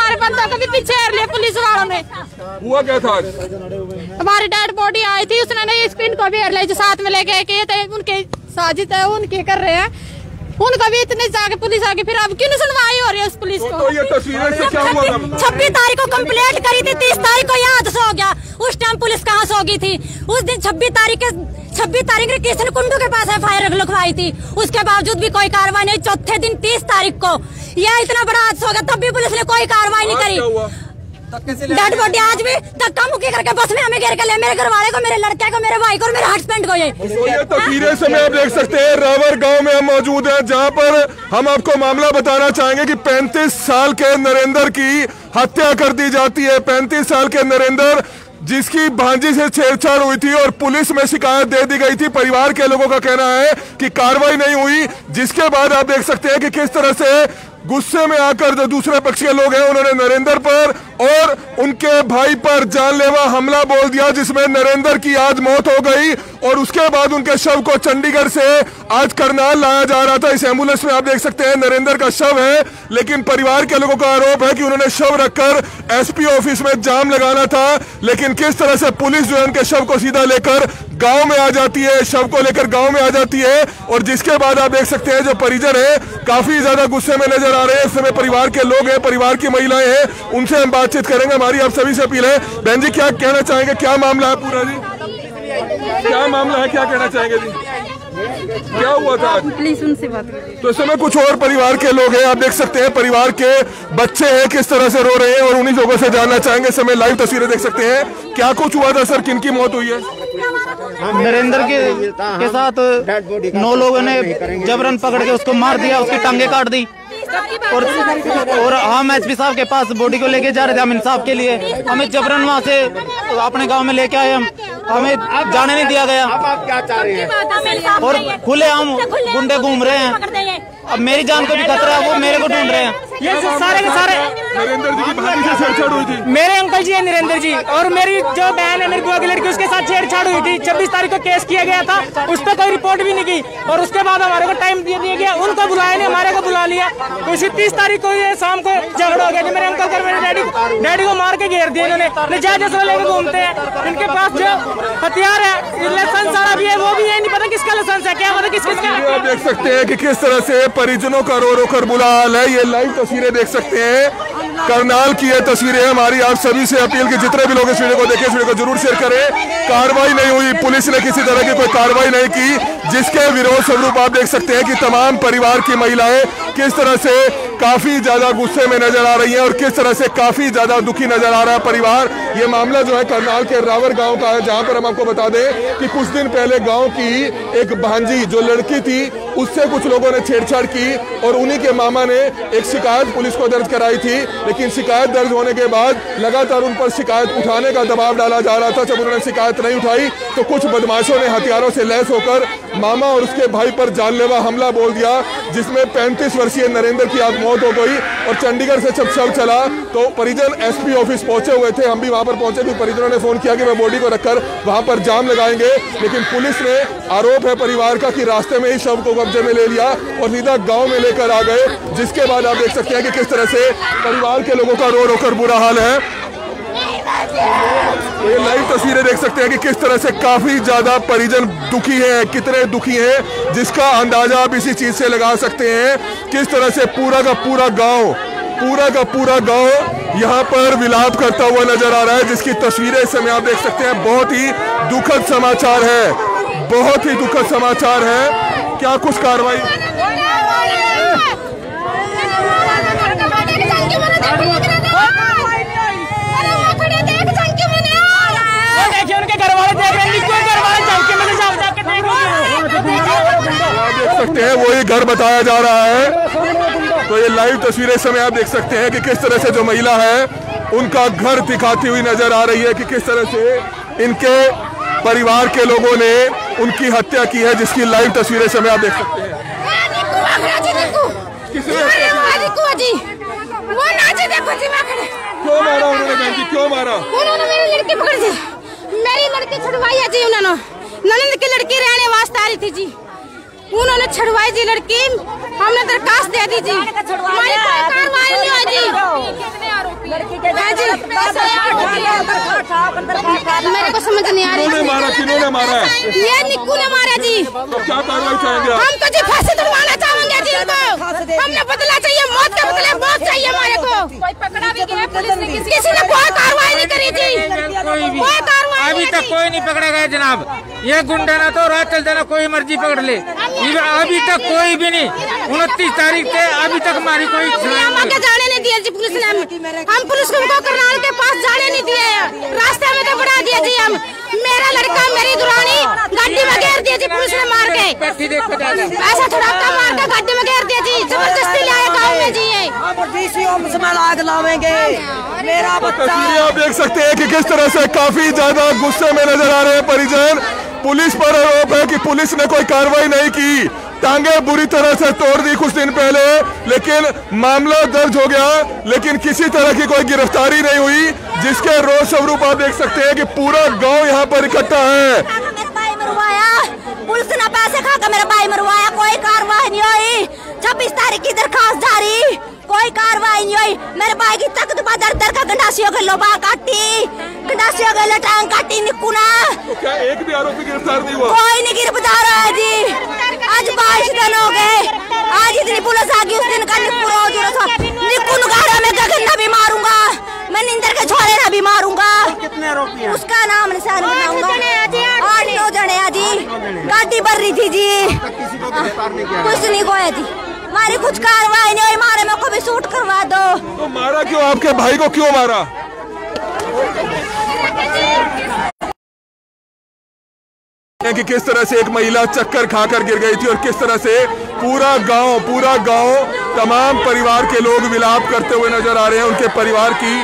हमारे बंदों को भी पीछे हेर लिया पुलिस वालों ने। हुआ क्या था? हमारी डेड बॉडी आई थी, उसने स्क्रीन को भी हेर लिया, जो साथ में लेके आए उनके साजिद है, उनके कर रहे हैं, उनका भी इतने जाके पुलिस आगे, फिर अब क्यों सुनवाई हो रही है उस पुलिस को? तो ये तस्वीरें से क्या हुआ? 26 तारीख को कंप्लेंट करी थी, 30 तारीख को यहाँ हादसा हो गया। उस टाइम पुलिस कहाँ सो गई थी? उस दिन 26 तारीख को किशन कुंडू के पास FIR लिखवाई थी, उसके बावजूद भी कोई कार्रवाई नहीं। चौथे दिन 30 तारीख को यह इतना बड़ा हादसा हो गया, तब भी पुलिस ने कोई कार्रवाई नहीं करी। डेड बॉडी आज भी धक्का मुक्की करके बस में हमें घेर के ले, मेरे घर वाले को, मेरे लड़के को, मेरे भाई को और मेरे हस्बैंड को। ये तस्वीरें से आप देख सकते हैं रावर गांव में हम मौजूद हैं, जहां पर हम आपको मामला बताना चाहेंगे कि 35 साल के नरेंद्र की हत्या कर दी जाती है। 35 साल के नरेंद्र जिसकी भांजी से छेड़छाड़ हुई थी और पुलिस में शिकायत दे दी गई थी। परिवार के लोगों का कहना है कि कार्रवाई नहीं हुई, जिसके बाद आप देख सकते हैं कि किस तरह से गुस्से में आकर जो दूसरे पक्ष के लोग हैं उन्होंने नरेंद्र पर और उनके भाई पर जानलेवा हमला बोल दिया, जिसमें नरेंद्र की आज मौत हो गई और उसके बाद उनके शव को चंडीगढ़ से आज करनाल लाया जा रहा था। इस एम्बुलेंस में आप देख सकते हैं नरेंद्र का शव है, लेकिन परिवार के लोगों का आरोप है कि उन्होंने शव रखकर SP ऑफिस में जाम लगाना था, लेकिन किस तरह से पुलिस जो है उनके शव को सीधा लेकर गांव में आ जाती है, शव को लेकर गांव में आ जाती है। और जिसके बाद आप देख सकते हैं जो परिजन है काफी ज्यादा गुस्से में नजर आ रहे हैं। इस समय परिवार के लोग हैं, परिवार की महिलाएं हैं, उनसे हम बातचीत करेंगे। हमारी आप सभी से अपील है। बहन जी क्या कहना चाहेंगे, क्या मामला है पूरा जी? क्या मामला है, क्या कहना चाहेंगे जी? क्या हुआ था? प्लीज उनसे बात करें। तो इस समय कुछ और परिवार के लोग हैं, आप देख सकते हैं परिवार के बच्चे हैं किस तरह से रो रहे हैं और उन्हीं लोगों से जानना चाहेंगे। इस समय लाइव तस्वीरें देख सकते हैं, क्या कुछ हुआ था सर, किनकी मौत हुई है? नरेंद्र के साथ 9 लोगों ने जबरन पकड़ के उसको मार दिया, उसकी टांगे काट दी और हम SP साहब के पास बॉडी को लेके जा रहे थे, हम इंसाफ के लिए। हमें जबरन वहाँ से अपने गांव में लेके आए, हमें जाने नहीं दिया गया। आप क्या चाह रहे हैं? और खुले हम गुंडे घूम रहे हैं, अब मेरी जान को भी खतरा है, वो मेरे को ढूंढ रहे हैं। ये सारे के सारे नरेंद्र जी की भाभी से छेड़छाड़ हुई थी। मेरे अंकल जी है नरेंद्र जी, और मेरी जो बहन है, मेरी बुआ की लड़की, उसके साथ छेड़छाड़ हुई थी। 26 तारीख को केस किया गया था, उस पर कोई रिपोर्ट भी नहीं की और उसके बाद हमारे को टाइम दे दिया गया, उनको बुलाया नहीं, हमारे को बुला लिया। तो उसी 30 तारीख को ये शाम को झगड़ा हो गया, मेरे अंकल कर मेरे डैडी को मार के घेर दिया इन्होंने। जायज लेके घूमते हैं, इनके पास जो हथियार है, लाइसेंस सारा भी है, वो भी है, नहीं पता किसका लाइसेंस है, क्या पता किसका। आप देख सकते हैं कि किस तरह से परिजनों का रो रो कर बुरा हाल है। ये लाइव तस्वीरें देख सकते हैं, करनाल की ये तस्वीरें। हमारी आप सभी से अपील की जितने भी लोग इस वीडियो को देखें, इस वीडियो को जरूर शेयर करें। कार्रवाई नहीं हुई, पुलिस ने किसी तरह की कोई कार्रवाई नहीं की, जिसके विरोध स्वरूप आप देख सकते हैं कि तमाम परिवार की महिलाएं किस तरह से काफी ज्यादा गुस्से में नजर आ रही हैं और किस तरह से काफी ज्यादा दुखी नजर आ रहा है परिवार। ये मामला जो है करनाल के रावर गांव का है, जहां पर हम आपको बता दें कि कुछ दिन पहले गांव की एक भांजी जो लड़की थी उससे कुछ लोगों ने छेड़छाड़ की और उन्हीं के मामा ने एक शिकायत पुलिस को दर्ज कराई थी, लेकिन शिकायत दर्ज होने के बाद लगातार उन पर शिकायत उठाने का दबाव डाला जा रहा था। जब उन्होंने शिकायत नहीं उठाई तो कुछ बदमाशों ने हथियारों से लैस होकर मामा और उसके भाई पर जानलेवा हमला बोल दिया, जिसमें 35 वर्षीय नरेंद्र की आज मौत हो गई। और चंडीगढ़ से जब शव चला तो परिजन SP ऑफिस पहुंचे हुए थे, हम भी वहां पर पहुंचे थे। परिजनों ने फोन किया कि वह बॉडी को रखकर वहां पर जाम लगाएंगे, लेकिन पुलिस ने आरोप है परिवार का कि रास्ते में ही शव को कब्जे में ले लिया और सीधा गांव में लेकर आ गए। जिसके बाद आप देख सकते हैं कि किस तरह से परिवार के लोगों का रो रो कर बुरा हाल है। तो ये लाइव तस्वीरें देख सकते हैं कि किस तरह से काफी ज्यादा परिजन दुखी हैं, कितने दुखी हैं, जिसका अंदाजा आप इसी चीज से लगा सकते हैं। किस तरह से पूरा का पूरा गांव यहाँ पर विलाप करता हुआ नजर आ रहा है, जिसकी तस्वीरें इस समय आप देख सकते हैं। बहुत ही दुखद समाचार है, बहुत ही दुखद समाचार है। क्या कुछ कार्रवाई देख सकते हैं, वही घर बताया जा रहा है। तो ये लाइव तस्वीरें समय आप देख सकते हैं कि किस तरह से जो महिला है उनका घर दिखाती हुई नजर आ रही है कि किस तरह से इनके परिवार के लोगों ने उनकी हत्या की है, जिसकी लाइव तस्वीरें समय आप देख सकते हैं। क्यों मारा उन्होंने? बहन जी क्यों मारा? उन्होंने मेरी लड़की पकड़ दी, मेरी लड़की छुड़वाई है जी। उन्होंने ननद की लड़की रहने वास्ते आ रही थी जी, उन्होंने छुड़वाई जी लड़की, हमने दरखास्त दे दी जी, हमारी कोई कार्रवाई नहीं हुई जी। मेरे को समझ नहीं आ रही। किन्होंने मारा है? ये निक्कू ने मारा जी। तो क्या कार्रवाई चाहेंगे आप? हम तो जी फांसी दिलवाना चाहेंगे जी इनको। हमने बदला चाहिए, मौत का बदला बहुत चाहिए हमारे को। कोई पकड़ा भी गया पुलिस ने, किसी ने कोई कार्रवाई नहीं करी जी। कोई कार्रवाई अभी तक कोई नहीं पकड़ा गया जनाब। ये गुंडा ना तो रात चल जाना, कोई मर्जी पकड़ ले। अभी तक कोई भी नहीं। 29 तारीख से अभी तक हमारी कोई आगे जाने नहीं दिया जी पुलिस ने। हम पुलिस को करनाल के पास जाने नहीं दिए, रास्ते में तो बढ़ा दिया जी। हम मेरा लड़का मेरी दुरानी गाड़ी में घेर दिया जी पुलिस ने मार के। ऐसा थोड़ा मार के गाड़ी में घेर दिया जी, जबरदस्ती लाए गाँव में जी। आग लावेंगे मेरा बच्चा। तस्वीरें आप देख सकते हैं कि किस तरह से काफी ज्यादा गुस्से में नजर आ रहे हैं परिजन। पुलिस पर आरोप है कि पुलिस ने कोई कार्रवाई नहीं की, टांगे बुरी तरह से तोड़ दी कुछ दिन पहले, लेकिन मामला दर्ज हो गया, लेकिन किसी तरह की कोई गिरफ्तारी नहीं हुई, जिसके रोष स्वरूप आप देख सकते हैं कि पूरा गांव यहां पर इकट्ठा है। पुलिस ने पैसे खाकर मेरा भाई मरवाया, कोई कार्रवाई नहीं हुई। 26 तारीख की दरखास्त जारी, कोई कार्रवाई नहीं हुई। मेरे भाई की तक दर का गंडासियों के लोबा काटी, गंडासियों के लटांग काटी निक्कू ना। तो क्या एक भी आरोपी गिरफ्तार नहीं हुआ? कोई नहीं गिरफ्तार है जी। आज 22 दिन हो गए, आज इतनी पुलिस आ गई, उस दिन का निक्कू नुगारा में गगन भी मारूंगा, मैं निंदर के छोरे ना भी मारूंगा। कितने आरोपी हैं? उसका नाम निशान बनाऊंगा। 8-9 जने जी, गाड़ी भर रही थी जी, कुछ नहीं कोई थी। हमारी कुछ कार्रवाई नहीं हुई, मारे मेरे को भी शूट करवा दो। तो मारा क्यों? आपके भाई को क्यों मारा? कि किस तरह से एक महिला चक्कर खाकर गिर गई थी और किस तरह से पूरा गांव तमाम परिवार के लोग विलाप करते हुए नजर आ रहे हैं। उनके परिवार की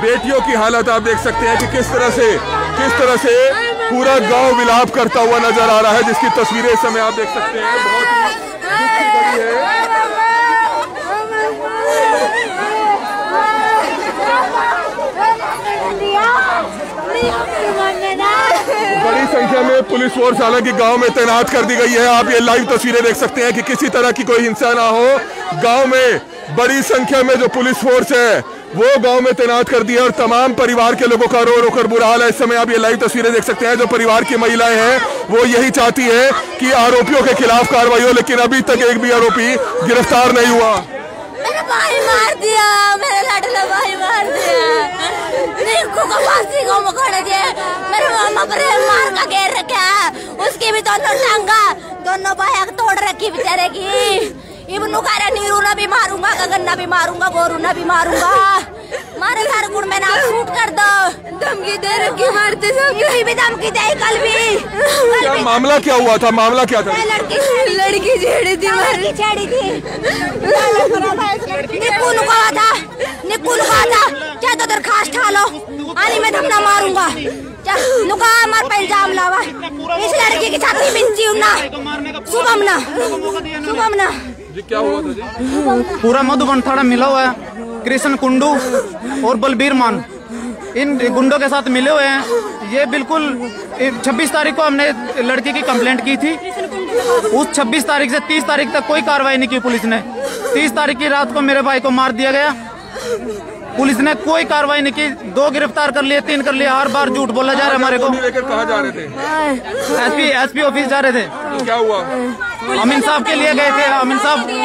बेटियों की हालत आप देख सकते हैं कि किस तरह से पूरा गांव विलाप करता हुआ नजर आ रहा है, जिसकी तस्वीरें इस समय आप देख सकते हैं। बहुत ही दुख की घड़ी है। बड़ी संख्या में पुलिस फोर्स हालांकि गांव में तैनात कर दी गई है। आप ये लाइव तस्वीरें देख सकते हैं कि किसी तरह की कोई हिंसा ना हो। गांव में बड़ी संख्या में जो पुलिस फोर्स है वो गांव में तैनात कर दी है और तमाम परिवार के लोगों का रो रो कर बुरा हाल है। इस समय आप ये लाइव तस्वीरें देख सकते हैं। जो परिवार की महिलाएं हैं वो यही चाहती है कि आरोपियों के खिलाफ कार्रवाई हो, लेकिन अभी तक एक भी आरोपी गिरफ्तार नहीं हुआ। मेरा भाई मार दिया, मेरा लाडला भाई मार दिया, निक्कू को फांसी को पकड़ दिया, मेरे मामा पर मार का घेर रखा, उसकी भी दोनों टांगा, दोनों बाया तोड़ रखी बेचारे की। इब्नू कह रहा नीरू ना भी मारूंगा, गगन ना भी मारूंगा, गोरू ना भी मारूंगा, मारे सारे गुण में ना शूट कर दो। धमकी दे रखी, मारते सब भी धमकी दे। कल भी क्या मामला क्या हुआ था? मामला क्या था? लड़की छेड़ी थी, छेड़ी थी। निक्कू नुका था क्या तो दरखास्त लो, आनी में धमना मारूंगा, नुका मार पे इल्जाम लावा। इस लड़की की छाती बिंची उन्ना शुभम ना जी क्या हुआ था जी? पूरा मधुबन थाना मिला हुआ है। कृष्ण कुंडू और बलबीर मान इन गुंडों के साथ मिले हुए हैं। ये बिल्कुल 26 तारीख को हमने लड़की की कंप्लेंट की थी। उस 26 तारीख से 30 तारीख तक कोई कार्रवाई नहीं की पुलिस ने। 30 तारीख की रात को मेरे भाई को मार दिया गया। पुलिस ने कोई कार्रवाई नहीं की। 2 गिरफ्तार कर लिए, 3 कर लिए। हर बार झूठ बोला जा रहा है हमारे को। लेकर कहाँ जा रहे थे? एसपी ऑफिस जा रहे थे। क्या हुआ? अमीन साहब के लिए गए थे।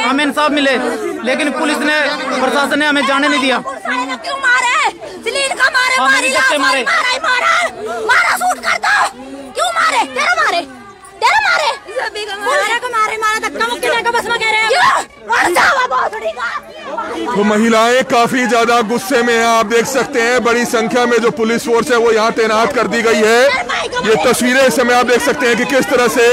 अमीन साहब मिले, लेकिन पुलिस ने, प्रशासन ने हमें जाने नहीं दिया। क्यों मारे? मारे मारा शूट कर दो। क्यों मारे? तेरा मारे धक्का मुक्की देकर बस में कह रहे हैं। तो महिलाएं काफी ज्यादा गुस्से में हैं। आप देख सकते हैं बड़ी संख्या में जो पुलिस फोर्स है वो यहाँ तैनात कर दी गई है। ये तस्वीरें इस समय आप देख सकते हैं कि किस तरह से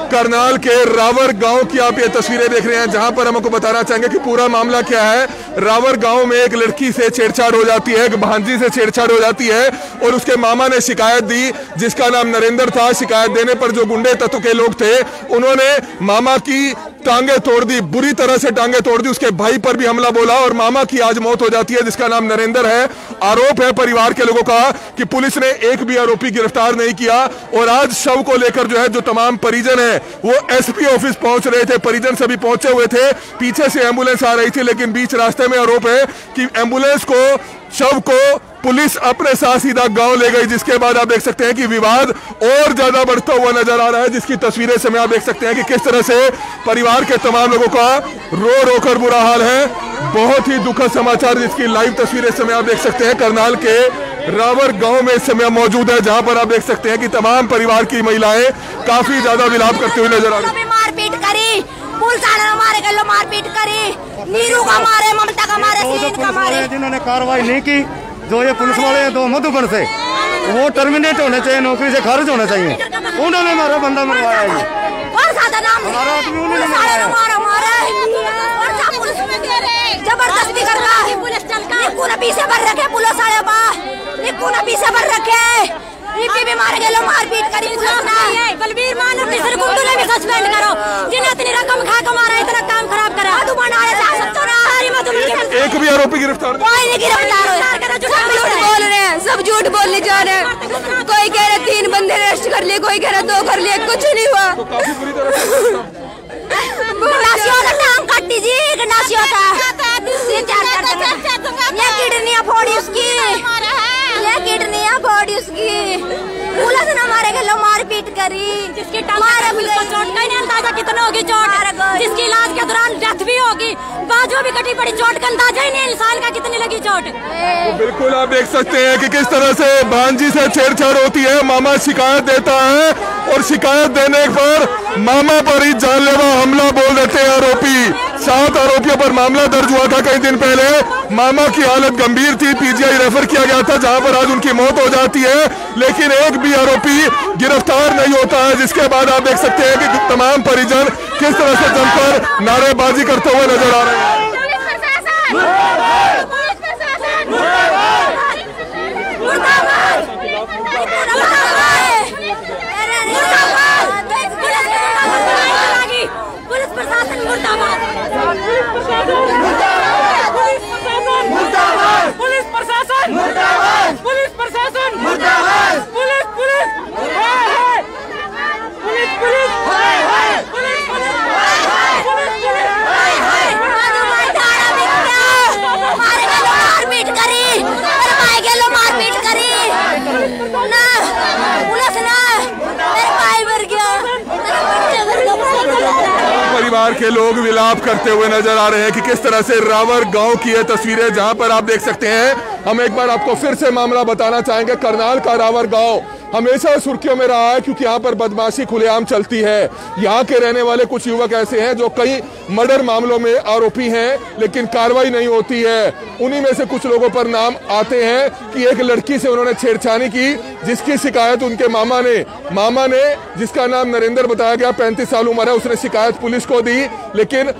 करनाल के रावर गांव की आप ये तस्वीरें देख रहे हैं, जहां पर हमको बताना चाहेंगे कि पूरा मामला क्या है। रावर गांव में एक लड़की से छेड़छाड़ हो जाती है, एक भांजी से छेड़छाड़ हो जाती है और उसके मामा ने शिकायत दी, जिसका नाम नरेंद्र था। शिकायत देने पर जो गुंडे तत्व के लोग थे उन्होंने मामा की टांगे तोड़ दी, बुरी तरह से टांगे तोड़ दी। उसके भाई पर भी हमला बोला और मामा की आज मौत हो जाती है, जिसका नाम नरेंद्र है। आरोप है परिवार के लोगों का कि पुलिस ने एक भी आरोपी गिरफ्तार नहीं किया और आज शव को लेकर जो है जो तमाम परिजन है वो एसपी ऑफिस पहुंच रहे थे। परिजन सभी पहुंचे हुए थे, पीछे से एम्बुलेंस आ रही थी, लेकिन बीच रास्ते में आरोप है कि एम्बुलेंस को, शव को पुलिस अपने साथ सीधा गांव ले गई, जिसके बाद आप देख सकते हैं कि विवाद और ज्यादा बढ़ता हुआ नजर आ रहा है, जिसकी तस्वीरें समय आप देख सकते हैं कि किस तरह से परिवार के तमाम लोगों का रो रो कर बुरा हाल है। बहुत ही दुखद समाचार, जिसकी लाइव तस्वीरें समय आप देख सकते हैं करनाल के रावर गांव में इस समय मौजूद है, जहां पर आप देख सकते हैं कि तमाम परिवार की महिलाएं काफी ज्यादा विलाप करते हुए नजर आ रही है। मारपीट करी, पुलिस मारे गए, मारपीट करी, नीरू का मारे, ममता का मारे, सीन का मारे। जिन्होंने कार्रवाई नहीं की, जो ये पुलिस वाले हैं 2 मधुबन से, वो टर्मिनेट होने चाहिए, नौकरी से खारिज होना चाहिए। उन्होंने मारा बंदा मरवाया है, जबरदस्ती कर रहा है, निक्कू ने पीछे भर रखे, पुलिस आया बा, निक्कू ने पीछे भर रखे, रिपी भी मारे गए, मारपीट करी, बलबीर मान गुंडू ने भी सस्पेंड करो, जिन्हें इतनी रकम खा के मारा, इतना काम खराब करा। एक भी आरोपी गिरफ्तार कोई नहीं गिरफ्तार, सब झूठ बोल रहे हैं, सब झूठ बोलने जा रहे हैं। कोई कह रहे 3 बंदे अरेस्ट कर लिए, कोई कह रहा 2 कर लिए, कुछ नहीं हुआ। नासियों का टांग काट दीजिए, नासियों का ये किडनियां फोड़ी उसकी, ये किडनियां फोड़ी उसकी, पुलिस ने मारे गए, मारपीट करी, जिसकी मारे चोट का नहीं अंदाजा कितना होगी चोट, जिसकी इलाज के दौरान डेथ भी होगी, बाजू भी कटी पड़ी, चोट का अंदाजा ही नहीं इंसान का कितनी लगी चोट। तो बिल्कुल आप देख सकते हैं कि किस तरह से भांजी से छेड़छाड़ होती है। मामा शिकायत देता है और शिकायत देने पर मामा पर ही जानलेवा हमला बोल देते हैं आरोपी। 7 आरोपियों पर मामला दर्ज हुआ था कई दिन पहले। मामा की हालत गंभीर थी, पीजीआई रेफर किया गया था, जहां पर आज उनकी मौत हो जाती है, लेकिन एक भी आरोपी गिरफ्तार नहीं होता है। जिसके बाद आप देख सकते हैं कि तमाम परिजन किस तरह से जमकर नारेबाजी करते हुए नजर आ रहे हैं। पुलिस प्रशासन मुर्दाबाद, पुलिस प्रशासन मुर्दाबाद, पुलिस प्रशासन मुर्दाबाद, पुलिस पुलिस पुलिस पुलिस मारपीट करी, मारपीट करी ना, पुलिस ना मेरे भाई मर गया। परिवार के लोग विलाप करते हुए नजर आ रहे हैं कि किस तरह से रावर गांव की ये तस्वीरें, जहां पर आप देख सकते हैं। हम एक बार आपको फिर से मामला बताना चाहेंगे। करनाल का रावर गांव हमेशा सुर्खियों में रहा है, क्योंकि यहाँ पर बदमाशी खुलेआम चलती है। यहाँ के रहने वाले कुछ युवक ऐसे हैं जो कई मर्डर मामलों में आरोपी हैं, लेकिन कार्रवाई नहीं होती है। उन्हीं में से कुछ लोगों पर नाम आते हैं कि एक लड़की से उन्होंने छेड़छाड़ी की, जिसकी शिकायत उनके मामा ने जिसका नाम नरेंद्र बताया गया, 35 साल उम्र है, उसने शिकायत पुलिस को दी। लेकिन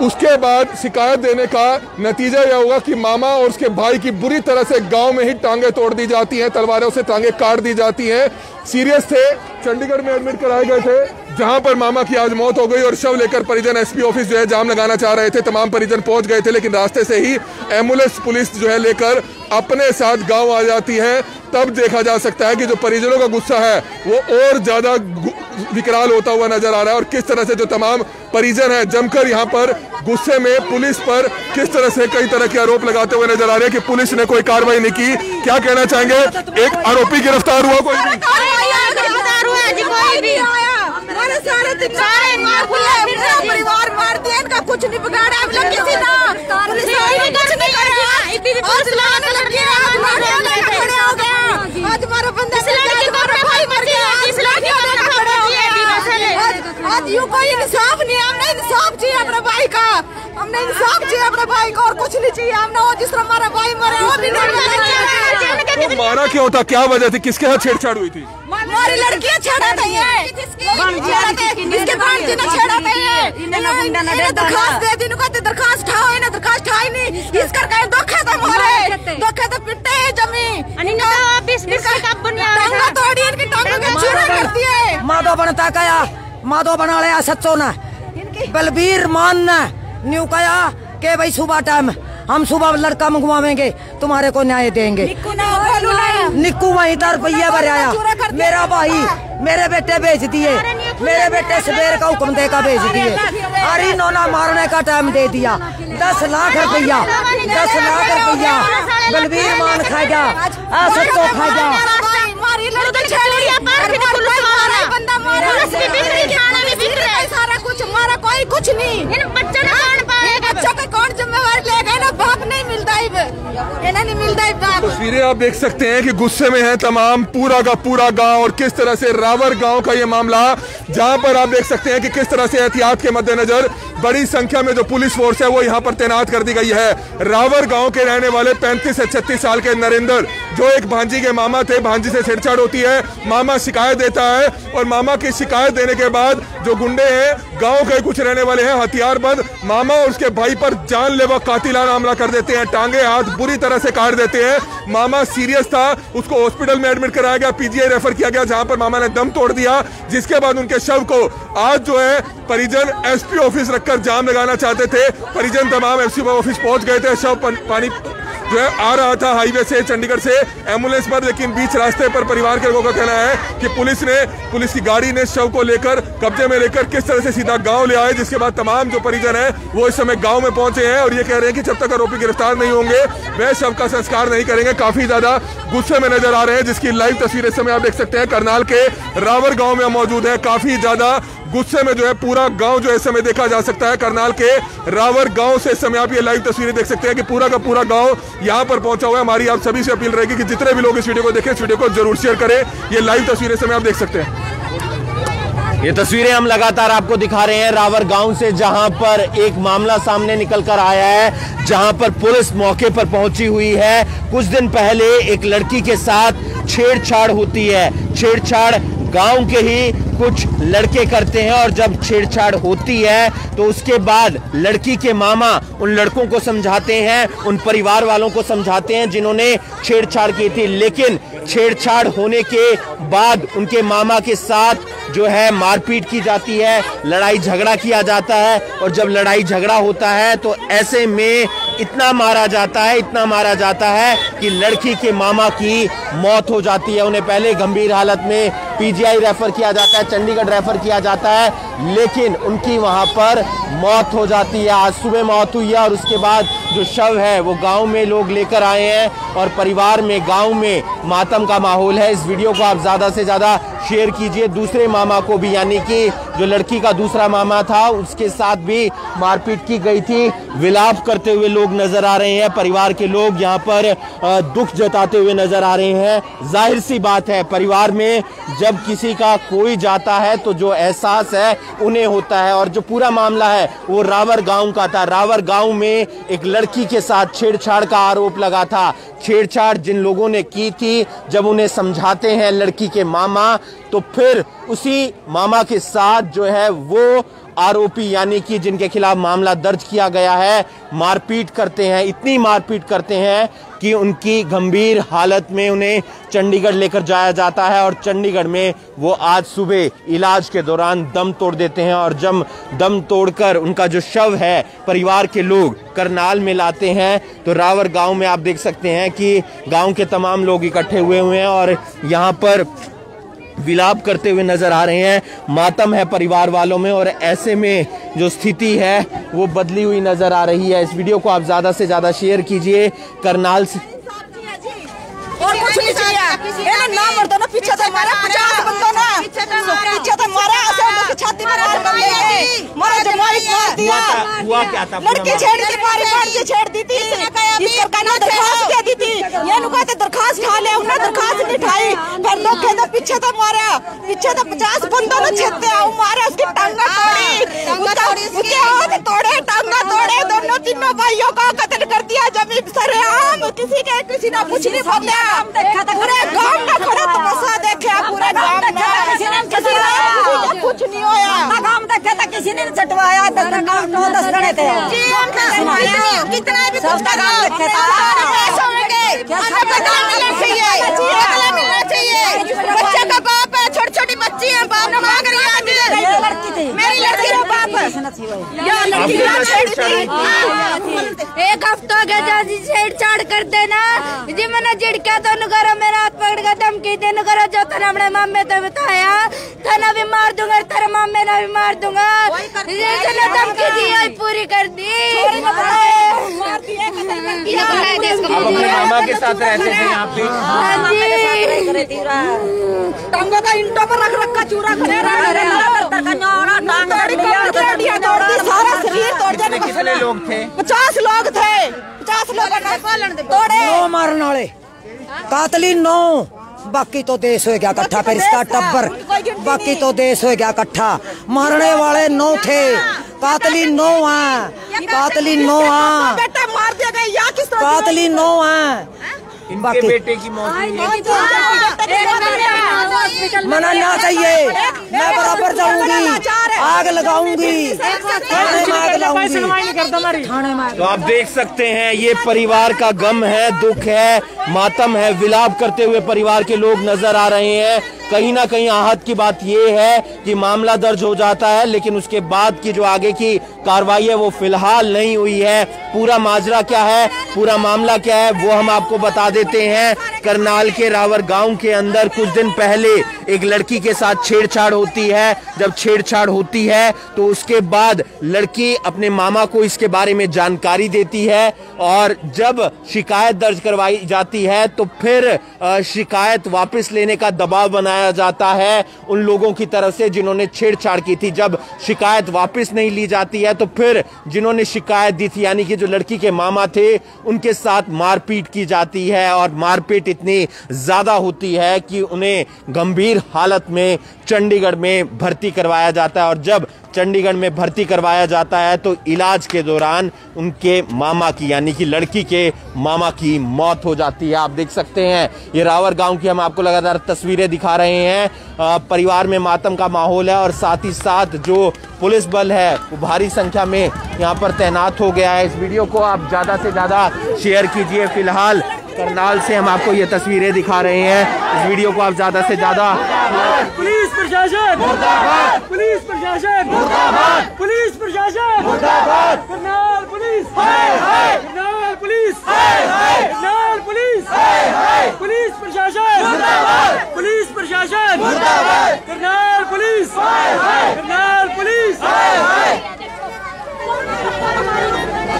उसके बाद शिकायत देने का नतीजा यह होगा कि मामा और उसके भाई की बुरी तरह से गांव में ही टांगे तोड़ दी जाती हैं, तलवारों से टांगे काट दी जाती हैं। सीरियस थे, चंडीगढ़ में एडमिट कराए गए थे, जहां पर मामा की आज मौत हो गई और शव लेकर परिजन एसपी ऑफिस जो है जाम लगाना चाह रहे थे। तमाम परिजन पहुंच गए थे, लेकिन रास्ते से ही एम्बुलेंस पुलिस जो है लेकर अपने साथ गांव आ जाती है। तब देखा जा सकता है कि जो परिजनों का गुस्सा है वो और ज्यादा विकराल होता हुआ नजर आ रहा है, और किस तरह से जो तमाम परिजन हैं जमकर यहाँ पर गुस्से में पुलिस पर किस तरह से कई तरह के आरोप लगाते हुए नजर आ रहे हैं कि पुलिस ने कोई कार्रवाई नहीं की। क्या कहना चाहेंगे? एक आरोपी गिरफ्तार हुआ? कोई परिवार मार दिया, इनका कुछ नहीं बिगाड़ा, हम लोग किसी ना आज हमारा बंदा भाई मर गया, आज यूं कोई इंसाफ नहीं, हमने इंसाफ चाहिए अपने भाई का, हमने इंसाफ चाहिए अपने भाई को, और कुछ नहीं चाहिए हमने। वो जिस तरह हमारा भाई मरा वो भी नहीं। मारा क्यों था? क्या वजह थी? किसके साथ छेड़छाड़ हुई थी? हमारी लड़कियां छेड़ा था, इसके भांजी ने छेड़ा था, इन्हें दरखास्त दे दी, दरखास्त ठाओ, इन्हें दरखास्त ठाई नहीं, इस करके धोखा था मोरे, धोखा तो पिटते है जमी, टांगा तोड़ी, इनकी टांगों के चूरा करती है। माधो बनता कया, माधो बना लिया सच्चो न, बलबीर मान न न्यू कया के भाई सुबह टाइम हम सुबह लड़का मंगवाएंगे, तुम्हारे को न्याय देंगे। निक्कू वहीं तर रुपया भर आया, मेरा भाई मेरे बेटे भेज दिए, मेरे बेटे सवेर का हुक्म देकर भेज दिए, अरे इन्होंने मारने का टाइम दे दिया। 10 लाख रुपया बलबीर मान खा जा सत्तो खा जा सारा कुछ हमारा कोई कुछ नहीं। इन बच्चों ने बच्चों का कौन जिम्मेवार लेगा ना बाप नहीं मिलता इन्हें नहीं मिलता। तस्वीरें आप देख सकते हैं कि गुस्से में है तमाम पूरा का पूरा गांव और किस तरह से रावर गांव का ये मामला जहां पर आप देख सकते हैं कि किस तरह से एहतियात के मद्देनजर बड़ी संख्या में जो पुलिस फोर्स है वो यहां पर तैनात कर दी गई है। रावर गांव के रहने वाले 35 से 36 साल के नरेंद्र जो एक भांजी के मामा थे, भांजी से छेड़छाड़ होती है, मामा शिकायत देता है और मामा की शिकायत देने के बाद जो गुंडे हैं गांव के कुछ रहने वाले हैं हथियारबंद मामा और उसके भाई पर जानलेवा कातिलाना हमला कर देते हैं, टांगे हाथ बुरी तरह से काट देते हैं। मामा सीरियस था, उसको हॉस्पिटल में एडमिट कराया गया, पीजीआई रेफर किया गया जहां पर मामा ने दम तोड़ दिया, जिसके बाद उनके शव को आज जो है परिजन एसपी ऑफिस रखकर जाम लगाना चाहते थे। परिजन तमाम एसपी ऑफिस पहुंच गए थे। शव पानी जो है आ रहा था हाईवे से चंडीगढ़ से एम्बुलेंस पर, लेकिन बीच रास्ते पर परिवार के लोगों का कहना है कि पुलिस की गाड़ी ने शव को लेकर कब्जे में लेकर किस तरह से सीधा गांव ले आए, जिसके बाद तमाम जो परिजन है वो इस समय गांव में पहुंचे हैं और ये कह रहे हैं कि जब तक आरोपी गिरफ्तार नहीं होंगे वह शव का संस्कार नहीं करेंगे। काफी ज्यादा गुस्से में नजर आ रहे हैं, जिसकी लाइव तस्वीरें इस समय आप देख सकते हैं। करनाल के रावर गांव में मौजूद है, काफी ज्यादा गुस्से में जो है पूरा गांव जो इस समय देखा जा सकता है। करनाल के रावर गांव से इस समय आप ये लाइव तस्वीरें देख सकते हैं कि पूरा का पूरा गांव यहां पर पहुंचा हुआ है। हमारी आप सभी से अपील रहेगी कि जितने भी लोग इस वीडियो को देखें इस वीडियो को जरूर शेयर करें। ये लाइव तस्वीरें इस समय आप देख सकते हैं। ये तस्वीरें हम लगातार आपको दिखा रहे हैं रावर गांव से, जहां पर एक मामला सामने निकल कर आया है, जहां पर पुलिस मौके पर पहुंची हुई है। कुछ दिन पहले एक लड़की के साथ छेड़छाड़ होती है, छेड़छाड़ गांव के ही कुछ लड़के करते हैं और जब छेड़छाड़ होती है तो उसके बाद लड़की के मामा उन लड़कों को समझाते हैं, उन परिवार वालों को समझाते हैं जिन्होंने छेड़छाड़ की थी, लेकिन छेड़छाड़ होने के बाद उनके मामा के साथ जो है मारपीट की जाती है, लड़ाई झगड़ा किया जाता है और जब लड़ाई झगड़ा होता है तो ऐसे में इतना मारा जाता है कि लड़की के मामा की मौत हो जाती है। उन्हें पहले गंभीर हालत में पीजीआई रेफर किया जाता है, चंडीगढ़ रेफर किया जाता है, लेकिन उनकी वहां पर मौत हो जाती है। आज सुबह मौत हुई है और उसके बाद जो शव है वो गांव में लोग लेकर आए हैं और परिवार में गांव में मातम का माहौल है। इस वीडियो को आप ज्यादा से ज्यादा शेयर कीजिए। दूसरे मामा को भी, यानी कि जो लड़की का दूसरा मामा था उसके साथ भी मारपीट की गई थी। विलाप करते हुए लोग नजर आ रहे हैं, परिवार के लोग यहाँ पर दुख जताते हुए नजर आ रहे हैं। जाहिर सी बात है, परिवार में जब किसी का कोई जाता है तो जो एहसास है उन्हें होता है और जो पूरा मामला है वो रावर गांव का था। रावर गांव में एक लड़की के साथ छेड़छाड़ का आरोप लगा था। छेड़छाड़ जिन लोगों ने की थी, जब उन्हें समझाते हैं लड़की के मामा, तो फिर उसी मामा के साथ जो है वो आरोपी, यानी कि जिनके खिलाफ मामला दर्ज किया गया है, मारपीट करते हैं। इतनी मारपीट करते हैं कि उनकी गंभीर हालत में उन्हें चंडीगढ़ लेकर जाया जाता है और चंडीगढ़ में वो आज सुबह इलाज के दौरान दम तोड़ देते हैं और जब दम तोड़कर उनका जो शव है परिवार के लोग करनाल में लाते हैं तो रावर गांव में आप देख सकते हैं कि गांव के तमाम लोग इकट्ठे हुए हैं और यहाँ पर विलाप करते हुए नजर आ रहे हैं। मातम है परिवार वालों में और ऐसे में जो स्थिति है वो बदली हुई नजर आ रही है। इस वीडियो को आप ज्यादा से ज्यादा शेयर कीजिए। करनाल से और कुछ नहीं चाहिए, ना मर्दों ने पीछे से मारा, 50 बंदों ने पीछे से मारा, ऐसे छाती में मार कर दिए, मारा जो मार दिया। हुआ क्या था? लड़की छेड़ के मार के छेड़ दी थी, इस सरकार ने दरखास्त दे दी थी, ये लोग कहते दरखास्त उठा ले, उन्होंने दरखास्त नहीं उठाई, फिर लोग कहते पीछे से मारा, पीछे से 50 बंदों ने छेड़ते मारा, उसकी टांगा तोड़ी, उसके हाथ तोड़े, टांगा तोड़े, दोनों तीनों भाइयों का कत्ल कर दिया जमीन सरेआम। किसी ने कुछ नहीं बोला, पूरे गांव में खड़ा तमाशा देखा, पूरे गांव में कुछ नहीं होया। गांव देखे तो किसी ने चटवाया, 10 जने थे, कितना भी कुछ गांव देखे बच्चे का बाप है, छोटी छोटी बच्ची है, बाप मांग रही है, मेरी लड़की बाप एक हफ्ता गया छेड़छाड़ कर देना जी मैंने झिड़का तो करो मेरा हाथ पकड़ कर धमकी देने करो जो तेरा अपने मामे तो बताया थाना भी मार दूंगा तेरे मामे ना भी मार दूंगा धमकी दी पूरी कर दी। अपने मामा के साथ रहते थे यहाँ पे? टांगों का इंटों पर रख रखा चूरा सारा शरीर तोड़ दिया। कितने लोग थे? 50 लोग थे। 50 लोग तोड़े 9 मारने वाले कातली 9 बाकी तो देश हो गया इकट्ठा फिर इसका टब्बर बाकी तो देश हो गया इकट्ठा। मारने वाले 9 थे कातली 9 हैं कातली 9 हैं बेटा मार दिया गया या किस कातली 9 हैं। इनके बेटे की मौत हुई मनाना चाहिए। मैं बराबर जाऊंगी आग लगाऊंगी तो आप देख सकते हैं ये परिवार का गम है, दुख है, मातम है, विलाप करते हुए परिवार के लोग नजर आ रहे हैं। कहीं ना कहीं आहत की बात यह है कि मामला दर्ज हो जाता है लेकिन उसके बाद की जो आगे की कार्रवाई है वो फिलहाल नहीं हुई है। पूरा माजरा क्या है, पूरा मामला क्या है वो हम आपको बता देते हैं। करनाल के रावर गांव के अंदर कुछ दिन पहले एक लड़की के साथ छेड़छाड़ होती है। जब छेड़छाड़ होती है तो उसके बाद लड़की अपने मामा को इसके बारे में जानकारी देती है और जब शिकायत दर्ज करवाई जाती है तो फिर शिकायत वापस लेने का दबाव बनाया जाता है उन लोगों की तरफ से जिन्होंने छेड़छाड़ की थी। जब शिकायत वापस नहीं ली जाती है तो फिर जिन्होंने शिकायत दी थी यानी कि जो लड़की के मामा थे उनके साथ मारपीट की जाती है और मारपीट इतनी ज्यादा होती है कि उन्हें गंभीर हालत में चंडीगढ़ में भर्ती करवाया जाता है। और जब चंडीगढ़ में भर्ती करवाया जाता है तो इलाज के दौरान उनके मामा की यानी कि लड़की के मामा की मौत हो जाती है। आप देख सकते हैं ये रावर गांव की हम आपको लगातार तस्वीरें दिखा रहे हैं। परिवार में मातम का माहौल है और साथ ही साथ जो पुलिस बल है वो भारी संख्या में यहाँ पर तैनात हो गया है। इस वीडियो को आप ज्यादा से ज्यादा शेयर कीजिए। फिलहाल करनाल से हम आपको ये तस्वीरें दिखा रहे हैं। इस वीडियो को आप ज्यादा से ज्यादा पुलिस प्रशासन मुर्दाबाद, पुलिस प्रशासन मुर्दाबाद, पुलिस प्रशासन मुर्दाबाद, Karnal police Karnal police Karnal police police प्रशासन मुर्दाबाद, पुलिस प्रशासन मुर्दाबाद, करनाल पुलिस करनाल पुलिस।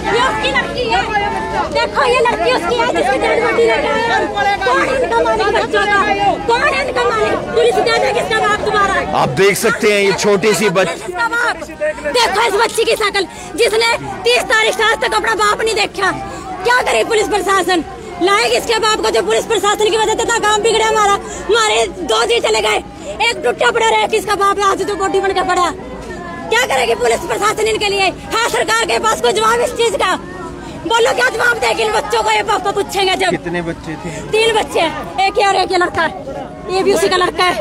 ये उसकी लड़की है, देखो ये लड़की उसकी है जिसकी डेड बॉडी लेके आए। कौन है इनका मालिक बच्चों का? कौन है इनका मालिक? पुलिस दे दे किसका बाप तुम्हारा? आप देख सकते हैं ये छोटी सी बच्ची, देखो इस बच्ची की शक्ल जिसने 30 तारीख आज तक अपना बाप नहीं देखा। क्या करे पुलिस प्रशासन? लाएगी इसके बाप को जो पुलिस प्रशासन की वजह से काम बिगड़ा हमारा। हमारे 2 जी चले गए, एक टूटा पड़ा रहे किसका बाप आज तो बॉडी बन के पड़ा। क्या करेगी पुलिस प्रशासन इनके लिए? है सरकार के पास कोई जवाब इस चीज का? बोलो क्या जवाब देगी इन बच्चों को? ये पापा पूछेंगे जब। कितने बच्चे थे? 3 बच्चे, एक और एक लड़का, ये भी उसी का लड़का है,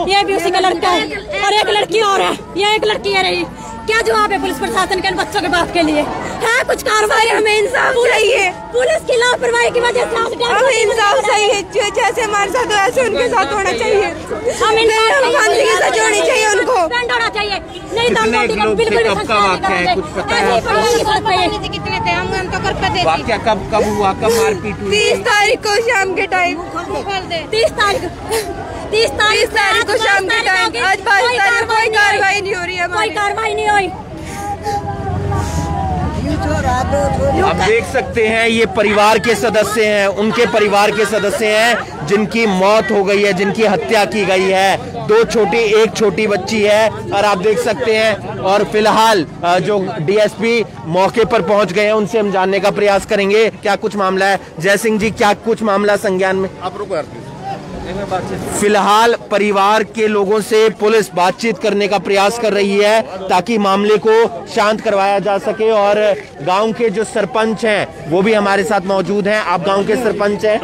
ये भी उसी का लड़का है और एक लड़की और है, ये एक लड़की है रही। क्या जवाब है पुलिस प्रशासन के इन बच्चों के बाप के लिए? है कुछ कार्रवाई? हमें इंसाफ चाहिए। पुलिस की लापरवाही की वजह से हमें इंसाफ चाहिए। जैसे हमारे साथ हो ऐसे उनके साथ होना चाहिए। हम फांसी की सजा होनी चाहिए, उनको दंड होना चाहिए। नहीं तो बिल्कुल कब का वाकया है कुछ पता है? कितने थे हम तो कर पे देते। वाकया कब हुआ, कब मारपीट हुई? 30 तारीख को शाम के टाइम। 30 तारीख को शाम के टाइम। आज 22 तारीख कोई कार्रवाई नहीं हो रही है, कोई कार्रवाई नहीं हुई। आप देख सकते हैं ये परिवार के सदस्य हैं, उनके परिवार के सदस्य हैं जिनकी मौत हो गई है, जिनकी हत्या की गई है। 2 छोटी, एक छोटी बच्ची है और आप देख सकते हैं। और फिलहाल जो डीएसपी मौके पर पहुंच गए हैं उनसे हम जानने का प्रयास करेंगे क्या कुछ मामला है। जय सिंह जी, क्या कुछ मामला संज्ञान में? आप रुको यार। फिलहाल परिवार के लोगों से पुलिस बातचीत करने का प्रयास कर रही है ताकि मामले को शांत करवाया जा सके और गांव के जो सरपंच हैं वो भी हमारे साथ मौजूद हैं। आप गांव के सरपंच हैं?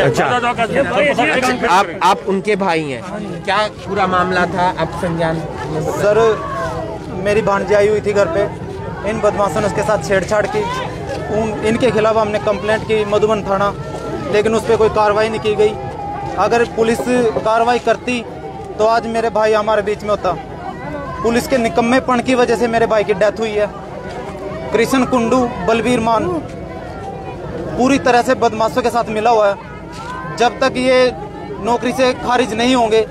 अच्छा, आप उनके भाई हैं। क्या पूरा मामला था आप संज्ञान? सर मेरी भांजी आई हुई थी घर पे, इन बदमाशों ने उसके साथ छेड़छाड़ की। इनके खिलाफ हमने कंप्लेंट की मधुबन थाना, लेकिन उस पर कोई कार्रवाई नहीं की गई। अगर पुलिस कार्रवाई करती तो आज मेरे भाई हमारे बीच में होता। पुलिस के निकम्मेपन की वजह से मेरे भाई की डेथ हुई है। कृष्ण कुंडू, बलबीर मान पूरी तरह से बदमाशों के साथ मिला हुआ है। जब तक ये नौकरी से खारिज नहीं होंगे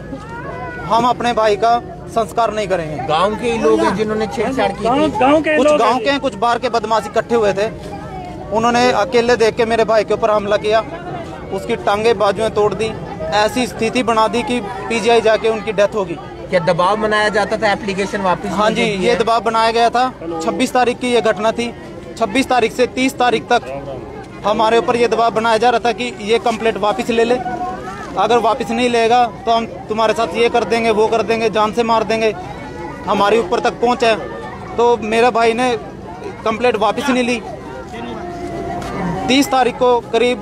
हम अपने भाई का संस्कार नहीं करेंगे। गांव के लोग हैं जिन्होंने छेड़छाड़ की थी। कुछ गांव के हैं, कुछ बाहर के बदमाशी इकट्ठे हुए थे। उन्होंने अकेले देख के मेरे भाई के ऊपर हमला किया, उसकी टांगे बाजुएं तोड़ दी, ऐसी स्थिति बना दी कि पीजीआई जाके उनकी डेथ होगी। क्या दबाव बनाया जाता था एप्लीकेशन वापस? हाँ जी, ये दबाव बनाया गया था। 26 तारीख की ये घटना थी। 26 तारीख से 30 तारीख तक हमारे ऊपर ये दबाव बनाया जा रहा था कि ये कंप्लेंट वापस ले ले, अगर वापस नहीं लेगा तो हम तुम्हारे साथ ये कर देंगे, वो कर देंगे, जान से मार देंगे। हमारे ऊपर तक पहुंचे तो मेरा भाई ने कंप्लेंट वापस नहीं ली। 30 तारीख को करीब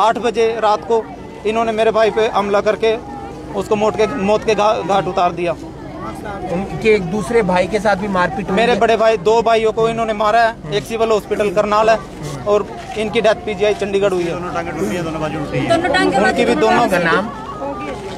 8 बजे रात को इन्होंने मेरे भाई पे हमला करके उसको मौत के घाट उतार दिया। उनके एक दूसरे भाई के साथ भी मारपीट? मेरे बड़े भाई, 2 भाइयों को इन्होंने मारा है। एक सिविल हॉस्पिटल करनाल है और इनकी डेथ पीजीआई चंडीगढ़ हुई है। उनकी भी दोनों का नाम,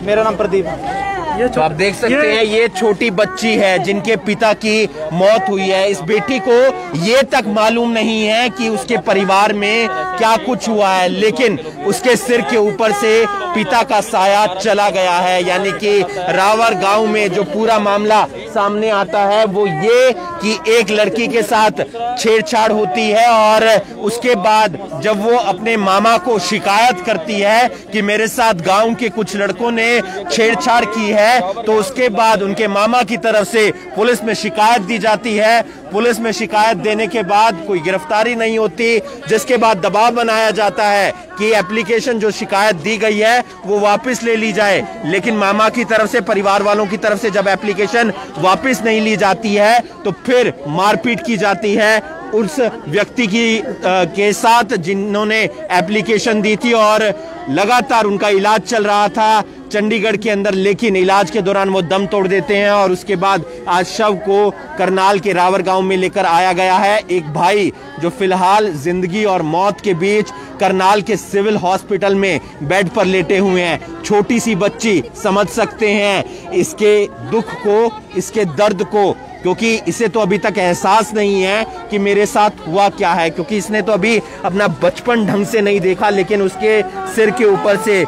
मेरा नाम प्रदीप है। तो आप देख सकते हैं ये छोटी बच्ची है जिनके पिता की मौत हुई है। इस बेटी को ये तक मालूम नहीं है कि उसके परिवार में क्या कुछ हुआ है, लेकिन उसके सिर के ऊपर से पिता का साया चला गया है। यानी कि रावर गांव में जो पूरा मामला सामने आता है वो ये कि एक लड़की के साथ छेड़छाड़ होती है और उसके बाद जब वो अपने मामा को शिकायत करती है कि मेरे साथ गांव के कुछ लड़कों ने छेड़छाड़ की है, तो उसके बाद उनके मामा की तरफ से पुलिस में शिकायत दी जाती है। पुलिस में शिकायत देने के बाद कोई गिरफ्तारी नहीं होती, जिसके बाद दबाव बनाया जाता है कि एप्लीकेशन जो शिकायत दी गई है वो वापस ले ली जाए। लेकिन मामा की तरफ से, परिवार वालों की तरफ से जब एप्लीकेशन वापस नहीं ली जाती है तो फिर मारपीट की जाती है उस व्यक्ति के साथ जिन्होंने एप्लीकेशन दी थी और लगातार उनका इलाज चल रहा था चंडीगढ़ के अंदर, लेकिन इलाज के दौरान वो दम तोड़ देते हैं और उसके बाद आज शव को करनाल के रावर गांव में लेकर आया गया है। एक भाई जो फिलहाल जिंदगी और मौत के बीच करनाल के सिविल हॉस्पिटल में बेड पर लेटे हुए हैं। छोटी सी बच्ची, समझ सकते हैं इसके दुख को, इसके दर्द को, क्योंकि इसे तो अभी तक एहसास नहीं है कि मेरे साथ हुआ क्या है, क्योंकि इसने तो अभी अपना बचपन ढंग से नहीं देखा, लेकिन उसके सिर के ऊपर से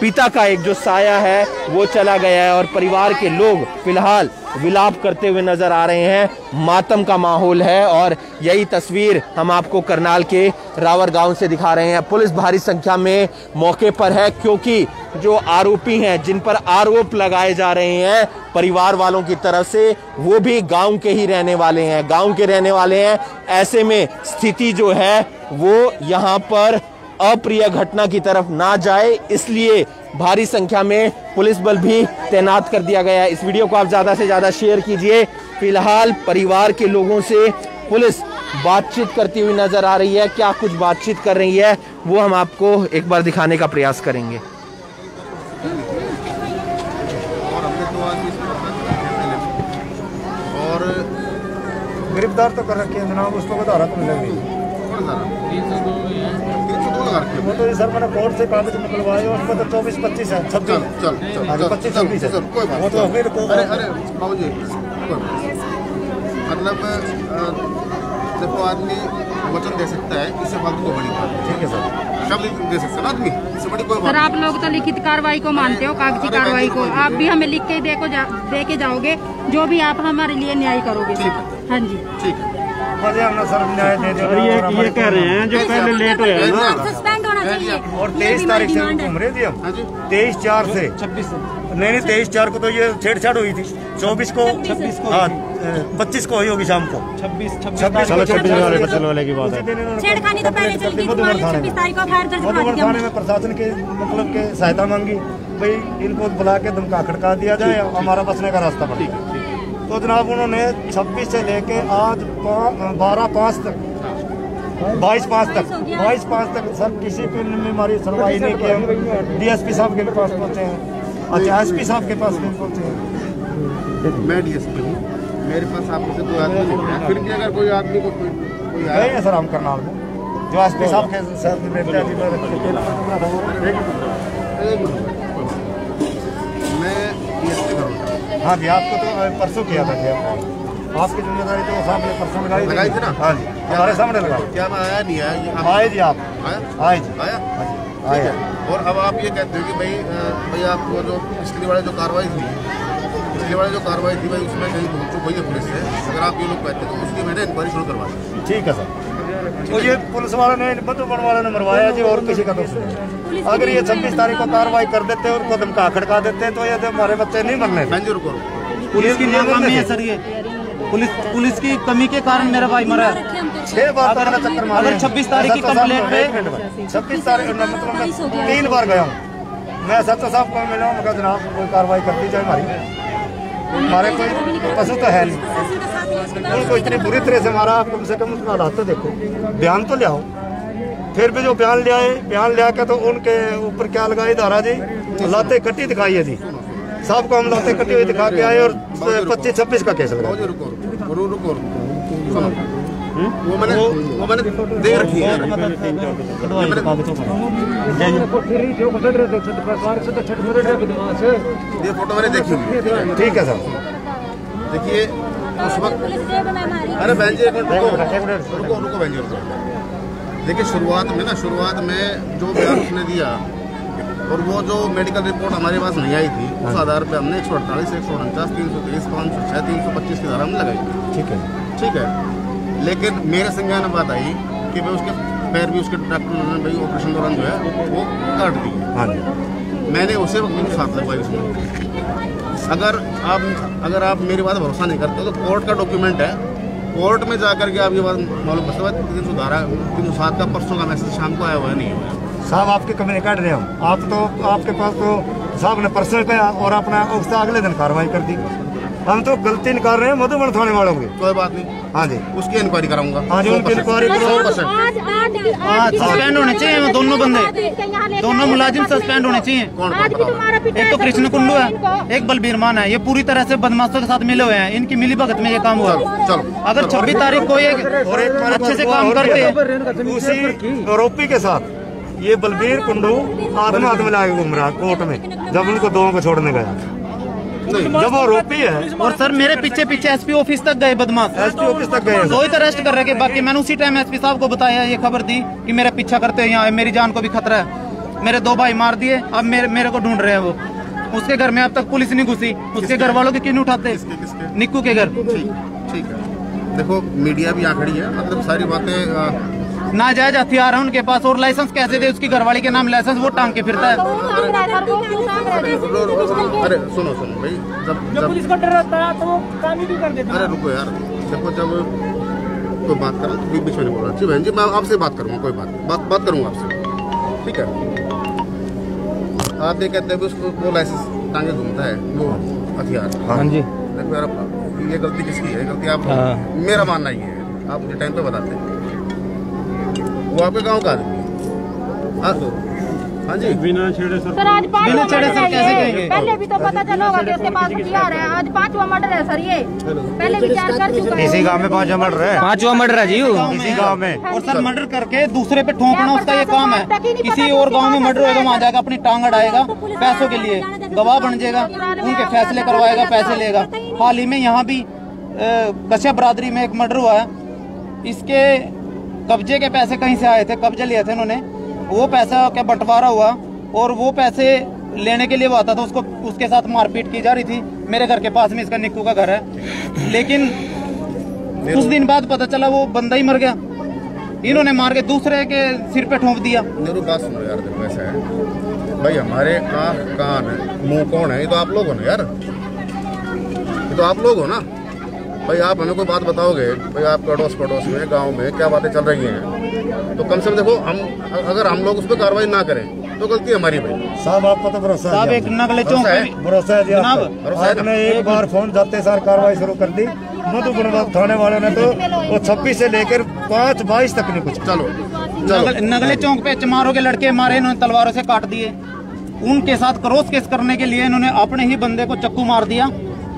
पिता का एक जो साया है वो चला गया है और परिवार के लोग फिलहाल विलाप करते हुए नजर आ रहे हैं। मातम का माहौल है और यही तस्वीर हम आपको करनाल के रावर गांव से दिखा रहे हैं। पुलिस भारी संख्या में मौके पर है क्योंकि जो आरोपी हैं, जिन पर आरोप लगाए जा रहे हैं परिवार वालों की तरफ से, वो भी गांव के ही रहने वाले हैं, गांव के रहने वाले हैं। ऐसे में स्थिति जो है वो यहाँ पर अप्रिय घटना की तरफ ना जाए, इसलिए भारी संख्या में पुलिस बल भी तैनात कर दिया गया है। इस वीडियो को आप ज्यादा से ज्यादा शेयर कीजिए। फिलहाल परिवार के लोगों से पुलिस बातचीत करती हुई नजर आ रही है। क्या कुछ बातचीत कर रही है वो हम आपको एक बार दिखाने का प्रयास करेंगे। और गिरफ्तार तो कर रखी है जनाब, उसको धारा तो मिल गई। वो तो सर मैंने कोर्ट से कागज निकलवाए और उसको तो 24-25 है, 25-26 है। वो तो फिर अरे बाबू जी, मतलब देखो आदमी वचन दे सकता है, इससे फालतू को बड़ी बात। ठीक है सर, शब्द दे सकता है आदमी, इससे बड़ी कोई बात। सर आप लोग तो लिखित कार्रवाई को मानते हो, कागजी कार्रवाई को, आप भी हमें लिख के दे के जाओगे जो भी आप हमारे लिए न्याय करोगे। हाँ जी ठीक है, सर न्याय दे दो। ये कह रहे हैं जो पहले लेट हुए हैं ना, सस्पेंड होना चाहिए। और 23 तारीख से घूम रहे थे हम, 23/4 से 26 नहीं 23/4 को तो ये छेड़छाड़ हुई थी, 24 को 26 को, हाँ 25 को हुई होगी शाम को, 26 वाले की बात है। छेड़खानी तो पहले चली थी, 26 तारीख को फायर दर्ज मधुबन थाने में प्रशासन के मतलब के सहायता मांगी, भाई इनको बुला के धमका खड़का दिया जाए, हमारा बचने का रास्ता बना। तो जनाब उन्होंने 26 से लेके आज 12/5 तक 22/5 तक सर किसी पे हमारी सुनवाई नहीं की। हम DSP साहब के पास पहुँचे हैं, अच्छा SP साहब के पास नहीं पहुँचे हैं। मैं DSP हूँ, मेरे पास आपसे से 2 आदमी नहीं है, फिर भी अगर कोई आदमी को कोई गए हैं सर हम करनाल में, जो SP साहब के सर मैं DSP करूँगा, हाँ जी, आपको तो परसों किया था जी, आपकी जिम्मेदारी तो सामने परसों लगाई थी ना। हाँ जी, हमारे सामने लगाई। क्या मैं आया नहीं आया? आए जी, आप आए जी, आया। और अब आप ये कहते हो कि भाई आपको जो पिछली वाली जो कार्रवाई थी भाई उसमें कहीं भूल चूक हुई है पुलिस से, अगर आप ये लोग कहते तो उसकी मैंने इंक्वायरी शुरू करवा दी। ठीक है सर, तो ये पुलिस वाले ने बंदूकड़ वाले ने मरवाया जी, और किसी का दोष नहीं। अगर ये 26 तारीख को कार्रवाई कर देते और कदम का खड़का देते तो ये हमारे बच्चे नहीं मरने। पुलिस की नाकामी है सर, ये पुलिस की कमी के कारण मेरा भाई मरा है। 6 बार चक्कर मारे। अगर 26 तारीख की कंप्लेंट पे 26 तारीख मतलब मैं 3 बार गया हूँ। मैं सत्ता साहब को मिला हूँ, मैं जनाब कोई कार्रवाई करती जाए, हमारे कोई पशु तो है नहीं, उनको इतनी बुरी तरह से मारा। आप कम से कम उसका हालात तो देखो, बयान तो ले आओ। फिर भी जो बयान लिया के तो उनके ऊपर क्या लगाई धारा जी, लाते कट्टी दिखाई है जी, साहब को हम लाते कट्टी हुई दिखा के आए और 25-26 का केस लगाया। वो मैंने देख रखी है, ये फोटो मैंने देखी हुई है। ठीक है सर, देखिए उस वक्त, अरे बहन जी एक मिनट रुको बहन जी। देखिए शुरुआत में जो बयान उसने दिया और वो जो मेडिकल रिपोर्ट हमारे पास नहीं आई थी, उस आधार पे हमने 148, 149, 323, 506, 325 की धारा हमने लगाई। ठीक है, लेकिन मेरे संज्ञान में बात आई कि भाई उसके पैर भी उसके डॉक्टर ने भाई ऑपरेशन दौरान जो है वो काट दिए। हाँ जी, मैंने उसे वक्त में साथ लगवाई उसमें। अगर आप मेरी बात भरोसा नहीं करते तो कोर्ट का डॉक्यूमेंट है, कोर्ट में जाकर के आप ये बात मालूम कर सकते। 307 का परसों का मैसेज शाम को आया हुआ है, नहीं हुआ साहब, आपकी कमी नहीं काट रहे हम। आप तो आपके पास तो साहब ने पर्सनल कहा और अपना उसका अगले दिन कार्रवाई कर दी। हम तो गलती निकाल रहे हैं मधुबन थाने वालों की। कोई बात नहीं, हाँ जी, उसकी इंक्वायरी कराऊंगा। हाँ जी, उनकी इंक्वायरी सस्पेंड होने चाहिए वो दोनों बंदे, दोनों मुलाजिम सस्पेंड होने चाहिए। एक तो कृष्ण कुंडू है, एक बलबीर मान है, ये पूरी तरह से बदमाशों के साथ मिले हुए हैं, इनकी मिली भगत में ये काम हुआ। अगर 26 तारीख को एक अच्छे से काम करते, उसी आरोपी के साथ ये बलबीर कुंडू आत्मा में लाके घूम रहा कोर्ट में, जब उनको 2 को छोड़ने गया, जब वो आरोपी है। और सर मेरे पीछे एसपी ऑफिस तक गए बदमाश, एसपी ऑफिस तक गए, 2 ही तो अरेस्ट कर रहे। बाकी मैंने उसी टाइम एसपी साहब को बताया, ये खबर दी कि मेरा पीछा करते हैं, यहाँ मेरी जान को भी खतरा है, मेरे 2 भाई मार दिए, अब मेरे को ढूंढ रहे हैं वो। उसके घर में अब तक पुलिस नहीं घुसी, उसके घर वालों के क्यों नहीं उठाते? निक्कू के घर। ठीक है, देखो मीडिया भी यहाँ खड़ी है, मतलब सारी बातें नाजायज हथियार है उनके पास, और लाइसेंस कैसे दे उसकी घरवाली के नाम लाइसेंस, वो टांग के फिरता है। अरे सुनो भाई, जब पुलिस को डर रहता है तो वो काम ही नहीं कर देता। अरे रुको यार, देखो जब कोई बात करो तो बीच में नहीं बोल रहा। जी बहन जी, मैं आपसे बात करूँगा, कोई बात करूँगा आपसे, ठीक है? आप ये कहते हैं उसको वो लाइसेंस टांगे घूमता है वो हथियार। हाँ जी, देखो यार, ये गलती किसकी है? गलती आप, मेरा मानना ही है, आप मुझे टाइम पे बताते हैं। वो आपके गांव का आदमी है। हाँ जी, बिना छेड़े सर कैसे कहेंगे? पहले भी तो पता चला होगा कि उसके पास हथियार है। आज 5वां मर्डर है सर, ये पहले विचार कर चुका है। इसी गांव में 5वां मर्डर है, 5वां मर्डर है जी, इसी गांव में। और सर मर्डर करके दूसरे पे ठोंकना उसका ये काम है। किसी और गांव में मर्डर होगा, वहाँ जाएगा अपनी टांग अड़ाएगा पैसों के लिए, गवाह बन जाएगा, उनके फैसले करवाएगा, पैसे लेगा। हाल ही में यहाँ भी कश्यप बरादरी में एक मर्डर हुआ है, इसके कब्जे के पैसे कहीं से आए थे, कब्जे लिए थे इन्होंने, वो पैसा क्या बंटवारा हुआ और वो पैसे लेने के लिए वो आता था, उसके साथ मारपीट की जा रही थी। मेरे घर के पास में इसका निक्कू का घर है, लेकिन कुछ दिन बाद पता चला वो बंदा ही मर गया, इन्होंने मार के दूसरे के सिर पे ठोंक दिया। मेरी बात सुनो यार, देखो ऐसा है भाई, हमारे आँख कान मुंह कौन है? ये तो आप लोग हो ना यार, ये तो आप लोग हो ना भाई। आप हमें कोई बात बताओगे भाई, आप अड़ोस पड़ोस में गांव में क्या बातें चल रही हैं, तो कम से कम देखो, अगर हम लोग उस पर कार्रवाई ना करें तो गलती हमारी भाई। साहब आपको तो भरोसा है? साहब एक नगले चौक पे भरोसा है जी, आपने एक बार फोन जाते सार कार्रवाई शुरू कर दी। मधुबन थाने वालों ने तो वो 26 से लेकर 5-22 तक नहीं कुछ। चलो नगले चौक पे चमारों के लड़के मारे, इन्होंने तलवारों से काट दिए। उनके साथ क्रॉस केस करने के लिए इन्होंने अपने ही बंदे को चक्कू मार दिया,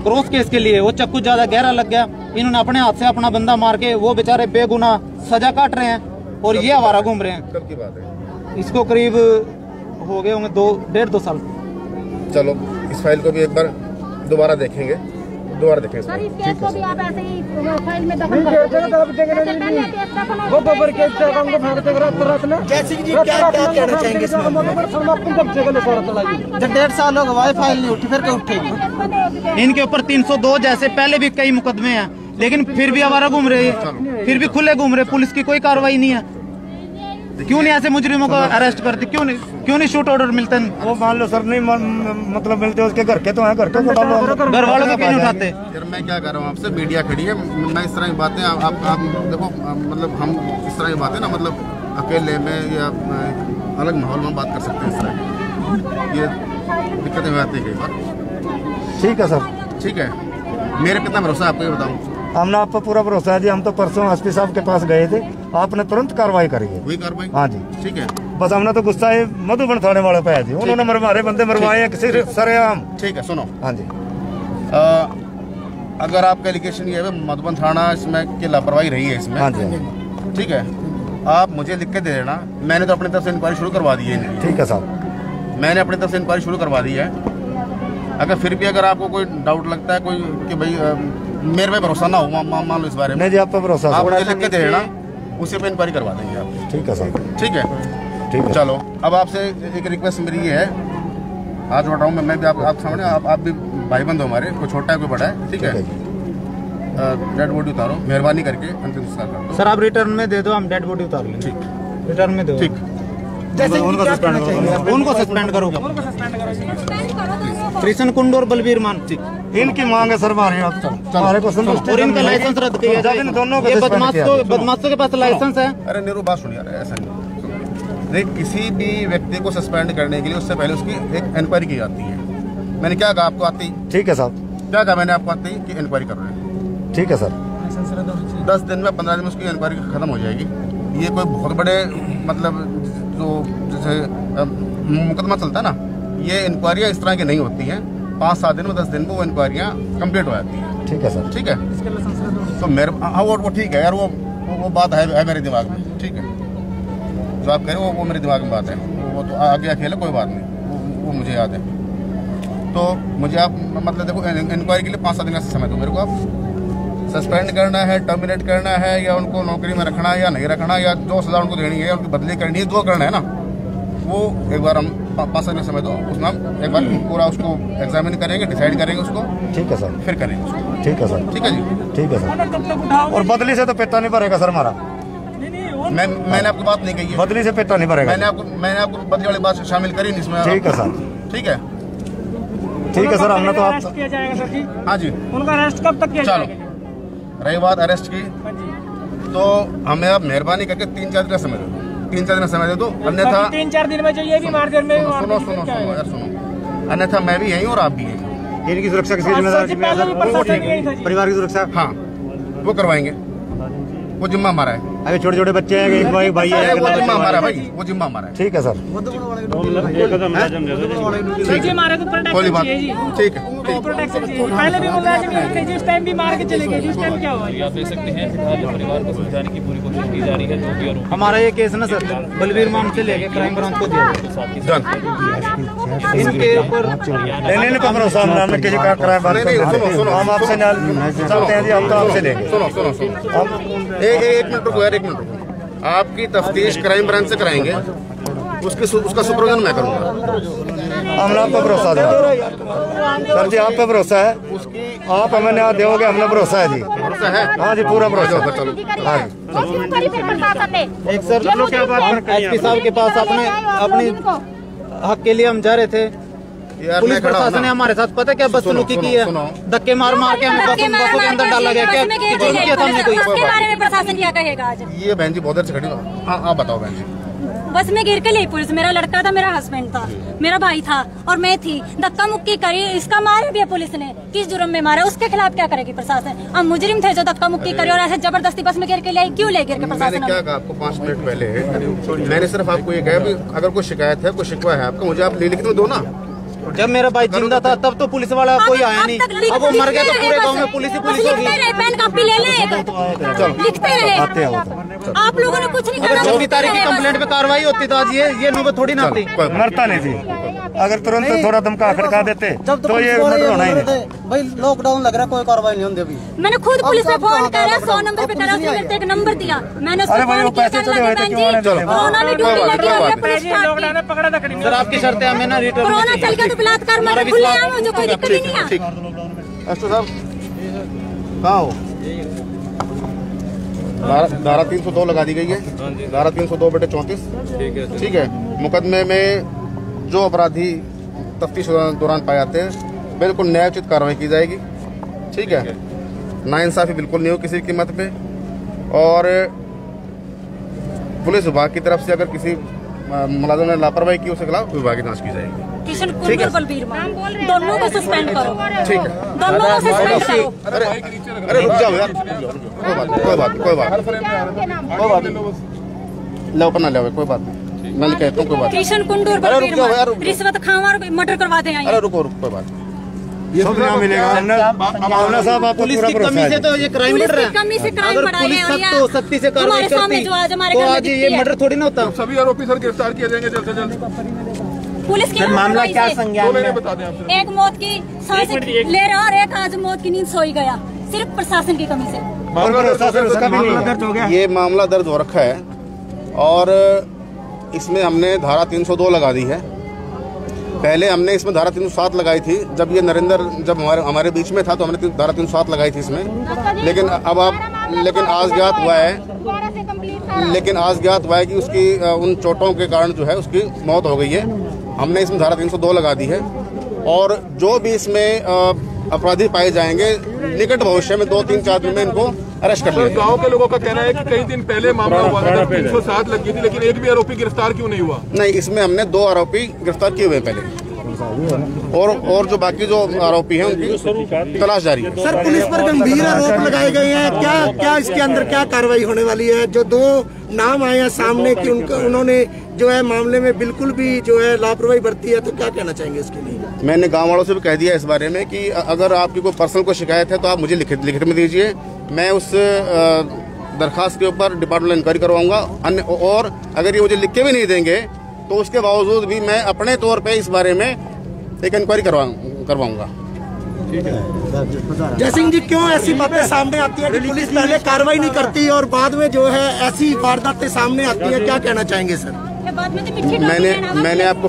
क्रॉस केस के लिए। वो चक्कू ज्यादा गहरा लग गया, इन्होंने अपने हाथ से अपना बंदा मार के, वो बेचारे बेगुनाह सजा काट रहे हैं और ये आवारा घूम रहे हैं। कब की बात है? इसको करीब हो गए होंगे 1.5-2 साल। चलो इस फाइल को भी एक बार दोबारा देखेंगे सर, इस केस को भी आप ऐसे ही फाइल में दफन जब 1.5 साल हो गए फाइल नहीं उठी, फिर क्या उठेगी? इनके ऊपर 302 जैसे पहले भी कई मुकदमे हैं, लेकिन फिर भी आवारा घूम रहे हैं, फिर भी खुले घूम रहे, पुलिस की कोई कार्रवाई नहीं है। क्यों नहीं ऐसे मुजरिमों को अरेस्ट करते? क्यों नहीं शूट ऑर्डर मिलते? वो मान लो सर नहीं मतलब मिलते उसके घर के तो हैं, घर वालों को क्यों नहीं उठाते? यार मैं क्या कर रहा हूँ आपसे, मीडिया खड़ी है, मैं इस तरह की बातें आप देखो, मतलब हम इस तरह की बातें ना मतलब अकेले में या अलग माहौल में बात कर सकते हैं, इस तरह ये दिक्कतें में आती है कई बार। ठीक है सर, ठीक है, मेरे कितना भरोसा आपको ये बताऊँ? हमने आप पर पूरा भरोसा है जी। हम तो परसों एसपी साहब के पास गए थे, आपने तुरंत कार्रवाई करी है। वही कार्रवाई? हाँ जी, ठीक है। बस हमने तो गुस्सा है मधुबन थाने वाले पे है जी, उन्होंने हमारे बंदे मरवाए हैं किसी सरेआम। ठीक है, सुनो। हाँ जी, अगर आपका एलिगेशन ये है मधुबन थाना इसमें की लापरवाही रही है इसमें, हाँ जी, ठीक है, आप मुझे लिख के दे देना, मैंने तो अपनी तरफ से इंक्वायरी शुरू करवा दी है। ठीक है साहब, मैंने अपनी तरफ से इंक्वायरी शुरू करवा दी है। अगर फिर भी अगर आपको कोई डाउट लगता है कोई कि भाई मेरे पे भरोसा ना हो, मान लो इस बारे में, नहीं जी आप पे भरोसा, आप मुझे लिख के दे देना, उसी पे इंक्वायरी करवा देंगे आप। ठीक है सर, ठीक है, ठीक है। चलो, अब आपसे एक रिक्वेस्ट मेरी ये है, हाथ जोड़ रहा हूँ मैं भी आप सामने, आप भी भाई बंद हो हमारे, कोई छोटा है कोई बड़ा है, ठीक है। डेड बॉडी उतारो, मेहरबानी करके अंतिम संस्कार कर दो। सर आप रिटर्न में दे दो, हम डेड बॉडी उतार लेंगे। ठीक, रिटर्न में दो। ठीक, उनको सस्पेंड करो, कृष्ण कुंडू और बलबीर मान। इनकी मांग है सर हमारे को संतुष्टि, और इनका लाइसेंस रद्द किया जाए। दोनों बदमाशों के पास लाइसेंस है। अरे नीरू बात सुनिए, ऐसा नहीं, किसी भी व्यक्ति को सस्पेंड करने के लिए उससे पहले उसकी एक इंक्वायरी की जाती है। मैंने क्या कहा आपको आती? ठीक है साहब, क्या कहा मैंने आपको आती कि इंक्वायरी कर रहे हैं? ठीक है सर, 10 दिन में 15 दिन में उसकी इंक्वायरी खत्म हो जाएगी। ये कोई बहुत बड़े मतलब जो जैसे मुकदमा चलता है ना, ये इंक्वायरियाँ इस तरह की नहीं होती हैं। 5-7 दिन में 10 दिन में वो इंक्वायरियाँ कंप्लीट हो जाती हैं। ठीक है सर, ठीक है। तो मेरे वो ठीक है यार, वो बात है मेरे दिमाग में, ठीक है, जो आप कह रहे हो वो मेरे दिमाग में बात है, वो तो आगे अकेले कोई बात नहीं, वो मुझे याद है। तो मुझे आप मतलब देखो इंक्वायरी के लिए 5-7 दिन का समय दो मेरे को। आप सस्पेंड करना है, टर्मिनेट करना है, या उनको नौकरी में रखना है या नहीं रखना, या जो सजा उनको देनी है, उनकी बदली करनी है, जो करना है ना, वो एक बार हम 5-7 दिन समय दो, उसमें हम एक बार पूरा उसको एग्जामिन करेंगे, डिसाइड करेंगे उसको। ठीक है सर, फिर करेंगे उसको। ठीक है सर, ठीक है जी, ठीक है सर। और बदली से तो पेटा नहीं भरेगा सर हमारा। मैंने आपको बात नहीं कही है, बदली से पेटा नहीं भरेगा। मैंने आपको बदली वाली बात शामिल करी नहीं इसमें। ठीक है सर, ठीक है, ठीक है सर। हमने तो आप किया जाएगा सर जी। हाँ जी, उनका अरेस्ट कब तक किया जाएगा? रही बात अरेस्ट की, तो हमें आप मेहरबानी करके 3-4 दिन का समय दे दो, 3-4 दिन समय दे दो, अन्यथा 3-4 दिन में जो ये भी मार में सुनो, अन्यथा मैं भी यही और आप भी यही। इनकी सुरक्षा किसकी जिम्मेदारी? परिवार की सुरक्षा, हाँ वो करवाएंगे, वो जिम्मा हमारा है। अभी छोटे छोटे बच्चे हैं, एक भाई है, वो जिम्मा हमारा भाई, वो जिम्मा हमारा है। ठीक है सर, कोई बात, ठीक है। पहले भी बोला कि जिस टाइम भी मार के चले गए, जिस टाइम क्या हुआ आप देख सकते हैं फिलहाल परिवार को समझाने की पूरी कोशिश की जा रही है। जो भी हमारा ये केस ना सर बलबीर मान से लेके क्राइम ब्रांच को दिया, इनके ऊपर भरोसा हमने किसी का क्राइम हम आपसे चलते हैं जी, हम तो आपसे लेंगे। सुनो, एक मिनट रुको यार, 1 मिनट रुको। आपकी तफ्तीश क्राइम ब्रांच से कराएंगे, उसका सुपरविजन मैं करूंगा। हमने आप पे भरोसा दिया सर जी, आप पे भरोसा है, आप हमें न्याय दोगे, हमने भरोसा है जी। भरोसा है? हाँ जी, पूरा भरोसा। चलो, एक सर एसपी साहब के पास अपने हक के लिए हम जा रहे थे, पुलिस प्रशासन ने हमारे साथ पता क्या बदसलूकी की है, धक्के मार के हमें बसों के अंदर डाला गया। क्या किया था हमने? कोई उसके बारे में प्रशासन क्या कहेगा आज? ये बहन जी बहुत देर से खड़ी हो। हाँ आप बताओ बहन जी। बस में गिर के ली पुलिस, मेरा लड़का था, मेरा हस्बैंड था, मेरा भाई था और मैं थी, धक्का मुक्की करी, इसका मारा भी है पुलिस ने। किस जुर्म में मारा, उसके खिलाफ क्या करेगी प्रशासन? हम मुजरिम थे जो धक्का मुक्की करी और ऐसे जबरदस्ती बस में गिर के ले, क्यों ले गिर के प्रशासन? मैंने क्या कहा आपको 5 मिनट पहले? मैंने सिर्फ आपको ये कहा अगर कोई शिकायत है, कोई शिकवा है आपका, मुझे आप लिख दो ना। जब मेरा भाई जिंदा था तब तो पुलिस वाला कोई आया नहीं, अब वो मर गया तो पूरे गांव में पुलिस ही पुलिस होगी। पेन कॉपी ले ले, लिखते रहे। आप लोगों ने कुछ नहीं करा। 24 तारीख की कंप्लेंट पे कार्रवाई होती तो आज ये नौबत थोड़ी ना आती। मरता नहीं थी। अगर तुरंत थोड़ा धमका खड़का देते तो ये मर्डर होना ही नहीं। भाई लॉकडाउन लग रहा है, कोई कार्रवाई नहीं होती अभी। मैंने खुद पुलिस पे फोन करा, 100 नंबर पे करा, उसने एक नंबर दिया, मैंने उसको फोन किया, कोरोना में ड्यूटी लगी है, पुलिस पकड़ा था खड़ी। सर आपकी शर्तें हमें ना रिटर्न, कोरोना चल गया तो बलात्कार मारे खुले आम, जो कोई दिक्कत नहीं है। एसओ साहब कहाँ हो? धारा 302 लगा दी गई है, धारा 302/34। ठीक है। मुकदमे में जो अपराधी तफ्तीश दौरान पाए जाते हैं बिल्कुल न्यायोचित कार्रवाई की जाएगी। ठीक है। नाइंसाफी बिल्कुल नहीं हो किसी कीमत पे। और पुलिस विभाग की तरफ से अगर किसी मुलाजिम ने लापरवाही की उसके खिलाफ विभाग की जांच की जाएगी। किशन कुंडू बलबीर मान दोनों को सस्पेंड करो। ठीक है। दोनों को सस्पेंड करो। अरे रुक जाओ यार, कोई बात लो अपना ले, कोई बात नहीं, मैं कहता हूँ कोई बात। किशन कुंडू और बलबीर मान रिश्वत खावा मर्डर करवा दे। अरे रुको कोई बात सब न्याय मिलेगा। मामला साहब आपको पुलिस पूरा की कमी से तो ये क्राइम बढ़ रहा है। कमी से क्राइम अगर बढ़ा पुलिस है। सख्त तो सख्ती से कार्रवाई करती तो आज ये मर्डर थोड़ी ना होता। सभी आरोपी सर गिरफ्तार किए जाएंगे जल्द से जल्द। पुलिस की मामला क्या संज्ञान में? बता दें आप। एक मौत की सांस ले रहा और एक आज मौत की नींद सोई गया, सिर्फ प्रशासन की कमी से। ये मामला दर्ज हो रखा है और इसमें हमने धारा 302 लगा दी है। पहले हमने इसमें धारा 307 लगाई थी, जब ये नरेंद्र जब हमारे बीच में था तो हमने धारा 307 लगाई थी इसमें। लेकिन अब आज ज्ञात हुआ है कि उसकी उन चोटों के कारण जो है उसकी मौत हो गई है। हमने इसमें धारा 302 लगा दी है और जो भी इसमें अपराधी पाए जाएंगे निकट भविष्य में 2-3-4 दिन में इनको अरेस्ट कर लिया। गांव के लोगों का कहना है कि कई दिन पहले मामला हुआ था, 307 लगी थी, लेकिन एक भी आरोपी गिरफ्तार क्यों नहीं हुआ? नहीं, इसमें हमने 2 आरोपी गिरफ्तार किए हुए पहले और जो बाकी जो आरोपी हैं उनकी तलाश जारी है। सर पुलिस पर गंभीर आरोप लगाए गए हैं, क्या इसके अंदर क्या कार्रवाई होने वाली है? जो 2 नाम आए हैं सामने कि उन्होंने जो है मामले में बिल्कुल भी जो है लापरवाही बरती है, तो क्या कहना चाहेंगे इसके लिए? मैंने गांव वालों से भी कह दिया इस बारे में कि अगर आपकी कोई पर्सनल कोई शिकायत है तो आप मुझे लिखित में दीजिए, मैं उस दरखास्त के ऊपर डिपार्टमेंट इंक्वायरी करवाऊंगा। और अगर ये मुझे लिख के भी नहीं देंगे तो उसके बावजूद भी मैं अपने तौर पे इस बारे में एक इंक्वायरी करवाऊंगा। ठीक है। जयसिंह जी, क्यों ऐसी बातें सामने आती है कि पुलिस पहले कार्रवाई नहीं करती और बाद में जो है ऐसी वारदातें सामने आती है, क्या कहना चाहेंगे सर? मैंने आपको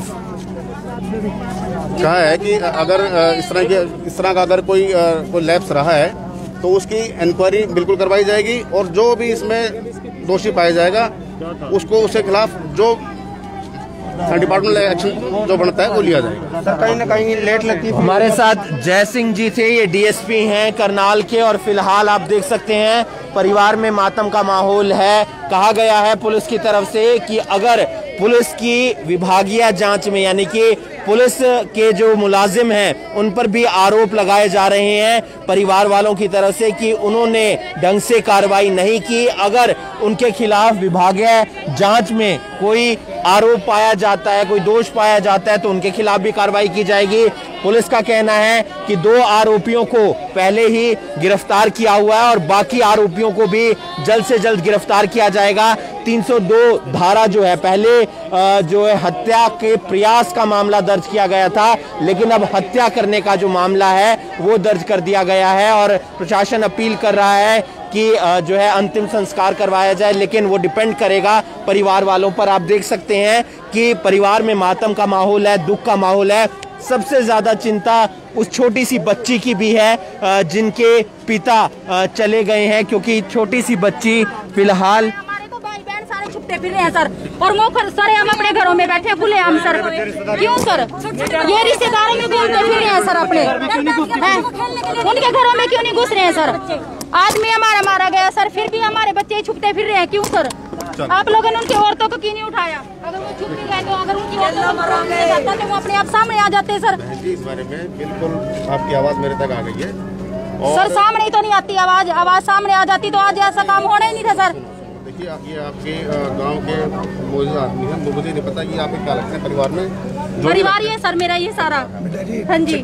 कहा है कि अगर इस तरह का अगर कोई लैप्स रहा है तो उसकी इंक्वायरी बिल्कुल करवाई जाएगी और जो भी इसमें दोषी पाया जाएगा उसको उसके खिलाफ जो डिपार्टमेंट एक्शन जो बनता है वो लिया जाएगा। सर कहीं ना कहीं लेट लगती है। हमारे साथ जय सिंह जी थे, ये डीएसपी हैं करनाल के और फिलहाल आप देख सकते हैं परिवार में मातम का माहौल है। कहा गया है पुलिस की तरफ से कि अगर पुलिस की विभागीय जांच में यानी कि पुलिस के जो मुलाजिम हैं उन पर भी आरोप लगाए जा रहे हैं परिवार वालों की तरफ से कि उन्होंने ढंग से कार्रवाई नहीं की। अगर उनके खिलाफ विभागीय जांच में कोई आरोप पाया जाता है, कोई दोष पाया जाता है तो उनके खिलाफ भी कार्रवाई की जाएगी। पुलिस का कहना है कि 2 आरोपियों को पहले ही गिरफ्तार किया हुआ है और बाकी आरोपियों को भी जल्द से जल्द गिरफ्तार किया जाएगा। 302 धारा जो है पहले जो है हत्या के प्रयास का मामला दर्ज किया गया था, लेकिन अब हत्या करने का जो मामला है वो दर्ज कर दिया गया है और प्रशासन अपील कर रहा है कि जो है अंतिम संस्कार करवाया जाए, लेकिन वो डिपेंड करेगा परिवार वालों पर। आप देख सकते हैं कि परिवार में मातम का माहौल है, दुख का माहौल है। सबसे ज्यादा चिंता उस छोटी सी बच्ची की भी है जिनके पिता चले गए हैं, क्योंकि छोटी सी बच्ची फिलहाल छुपते फिर रहे हैं सर और मुखर सर हम अपने घरों में बैठे खुले हम सर। क्यों सर? ये रिश्तेदारों में घूमते फिर रहे हैं सर अपने उनके घरों में क्यों नहीं घुस रहे हैं सर? आदमी हमारा मारा गया सर, फिर भी हमारे बच्चे छुपते फिर रहे हैं, क्यों सर? आप लोगों ने उनकी औरतों को क्यों नहीं उठाया? अगर वो छुप नहीं गए तो अगर उनकी औरतों को तो वो अपने आप सामने आ जाते सर। इस बारे में बिल्कुल आपकी आवाज मेरे तक आ गई है सर, सामने ही तो नहीं आती आवाज सामने आ जाती तो आज ऐसा काम होना ही नहीं था सर। देखिए ये आपके गांव के मौजूद आदमी हैं, मुझे नहीं पता कि आपके क्या लगते हैं परिवार में परिवार ये सर मेरा ये सारा। हाँ जी,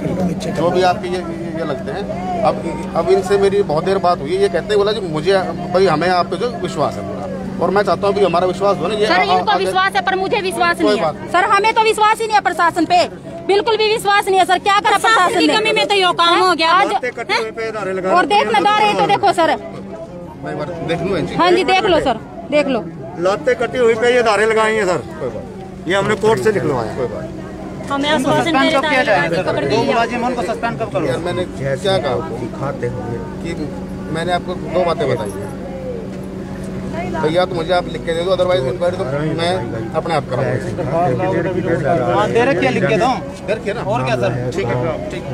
जो भी आपके ये लगते हैं। अब इनसे मेरी बहुत देर बात हुई, ये कहते बोला जी मुझे भाई हमें आप पे जो विश्वास है पूरा और मैं चाहता हूँ कि हमारा विश्वास हो ना। ये सर इनको विश्वास है पर मुझे विश्वास नहीं है सर, हमें तो विश्वास ही नहीं है प्रशासन पे। बिल्कुल भी विश्वास नहीं है सर। क्या करा प्रशासन की कमी में तो ये काम हो गया आज। और देखना दारे तो देखो सर, देख लो। हाँ जी देख लो सर, देख लो। लाते कटी हुई पे ये धारे लगाई हैं सर, ये हमने कोर्ट से निकलवाया। कोई बात हमें आश्वासन दे रहे हैं दो मुलाजिम उनको सस्पेंड कब करो? मैंने क्या कहा कि मैंने आपको दो बातें बताई हैं भैया, तो मुझे आप लिख के दे दो, अदरवाइज इंक्वायरी तो मैं अपने आप कराऊंगा। दे रखिए, लिख के दो, दे रखिए ना। और क्या सर? ठीक है, ठीक है।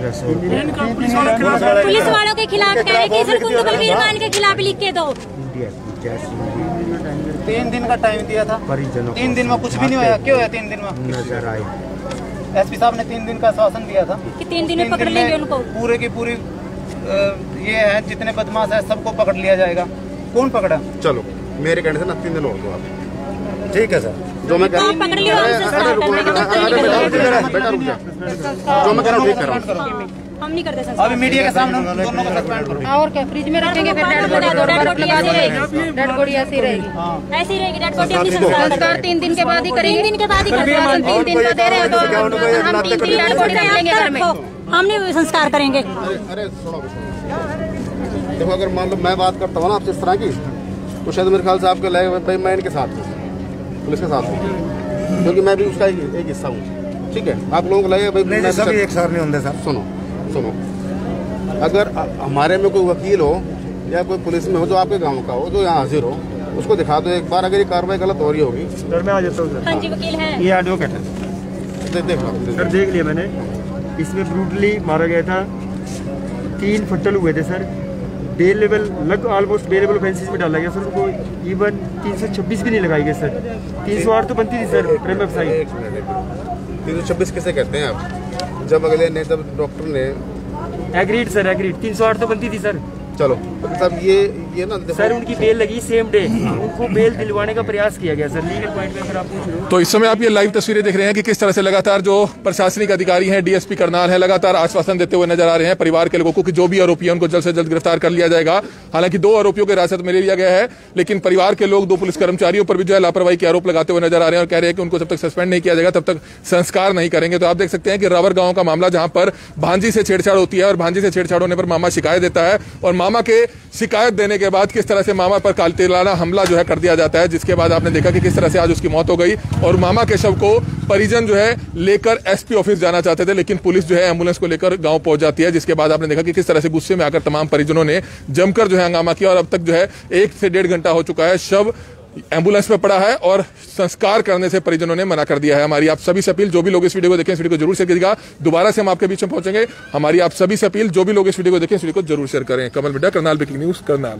पुलिस वालों के खिलाफ कह रहे कि कुंडू बलवीर मान के खिलाफ लिख के दो। 3 दिन का टाइम दिया था, 3 दिन में कुछ भी नहीं होया। क्यों है 3 दिन में? नजर आई एसपी साहब ने 3 दिन का आश्वासन दिया था कि 3 दिन में पकड़ लेंगे उनको। पूरे की पूरी ये है, जितने बदमाश है सबको पकड़ लिया जाएगा। कौन पकड़ा? चलो मेरे कहने से ना 3 दिन और दो आप। ठीक है सर, जो मैं कह रहा हूँ पकड़ लियो हमसे बेटा रुक जा, जो मैं कह रहा हूँ ठीक कर रहा हूँ। हम नहीं करते सर। अभी मीडिया के सामने दोनों को सस्पेंड करो। और क्या फ्रिज में रखेंगे फिर डेड बॉडी रहेगी, डेड बॉडी ऐसी रहेगी, ऐसी रहेगी डेड बॉडी। अपनी संस्कार 3 दिन के बाद ही करेंगे, 3 दिन के बाद ही करेंगे। 3 दिन का दे रहे हैं तो हम 3 दिन डेड बॉडी रख लेंगे घर में, हम नहीं संस्कार करेंगे। अरे सुनो, देखो अगर मान लो मैं बात करता हूँ ना आपसे इस तरह की, तो शायद मेरे ख्याल से आपके लगे भाई मैं इनके साथ हूँ, पुलिस के साथ हूँ, क्योंकि मैं भी उसका एक हिस्सा हूँ। ठीक है, आप लोगों को लगे भाई सब एक साथ नहीं होंगे सर। सुनो, अगर हमारे में कोई वकील हो या कोई पुलिस में हो जो आपके गांव का हो, जो यहाँ हाजिर हो, उसको दिखा दो एक बार। अगर ये कार्रवाई गलत हो रही होगी सर मैं आ जाता हूँ सर। हाँ जी वकील है, ये एडवोकेट है। देख लो सर, देख लिया मैंने, इसमें ब्रूटली मारा गया था, 3 फट्टल हुए थे sir. Bailable almost bailable offences में डाला गया सर उनको। इवन 326 भी नहीं लगाई गई सर, 308 तो बनती थी सर प्रेम व्यवसायी। 326 किसे कहते हैं आप? जब अगले ने जब डॉक्टर ने एग्रीड सर, एग्रीड 308 तो बनती थी सर। चलो तब ये ना सर उनकी बेल लगी सेम डे, उनको बेल दिलवाने का प्रयास किया गया सर। लीगल पॉइंट में अगर आप पूछ रहे हो तो इस समय आप ये लाइव तस्वीरें देख रहे हैं कि किस तरह से लगातार जो प्रशासनिक अधिकारी हैं, डीएसपी करनाल है, लगातार आश्वासन देते हुए नजर आ रहे हैं परिवार के लोगों को कि जो भी आरोपी है उनको जल्द से जल्द गिरफ्तार कर लिया जाएगा। हालांकि 2 आरोपियों को हिरासत में ले लिया गया है, लेकिन परिवार के लोग 2 पुलिस कर्मचारियों पर भी जो है लापरवाही के आरोप लगाते हुए नजर आ रहे हैं और कह रहे हैं कि उनको जब तक सस्पेंड नहीं किया जाएगा तब तक संस्कार नहीं करेंगे। तो आप देख सकते हैं कि रावर गांव का मामला, जहां पर भांजी से छेड़छाड़ होती है और भांजी से छेड़छाड़ होने पर मामा शिकायत देता है और मामा के शिकायत देने के बाद किस तरह से मामा पर कातिलाना हमला जो है कर दिया जाता है, जिसके बाद आपने देखा कि किस तरह से आज उसकी मौत हो गई। और मामा के शव को परिजन जो है लेकर एसपी ऑफिस जाना चाहते थे, लेकिन पुलिस जो है एम्बुलेंस को लेकर गांव पहुंच जाती है, जिसके बाद आपने देखा कि किस तरह से गुस्से में आकर तमाम परिजनों ने जमकर जो है हंगामा किया और अब तक जो है 1 से 1.5 घंटा हो चुका है, शव एम्बुलेंस में पड़ा है और संस्कार करने से परिजनों ने मना कर दिया है। हमारी आप सभी से अपील, जो भी लोग इस वीडियो को देखें इस वीडियो को जरूर शेयर कीजिएगा। दोबारा से हम आपके बीच में पहुंचेंगे। हमारी आप सभी से अपील, जो भी लोग इस वीडियो को देखें इस वीडियो को जरूर शेयर करें। कमल मिड्डा, करनाल ब्रेकिंग न्यूज, करनाल।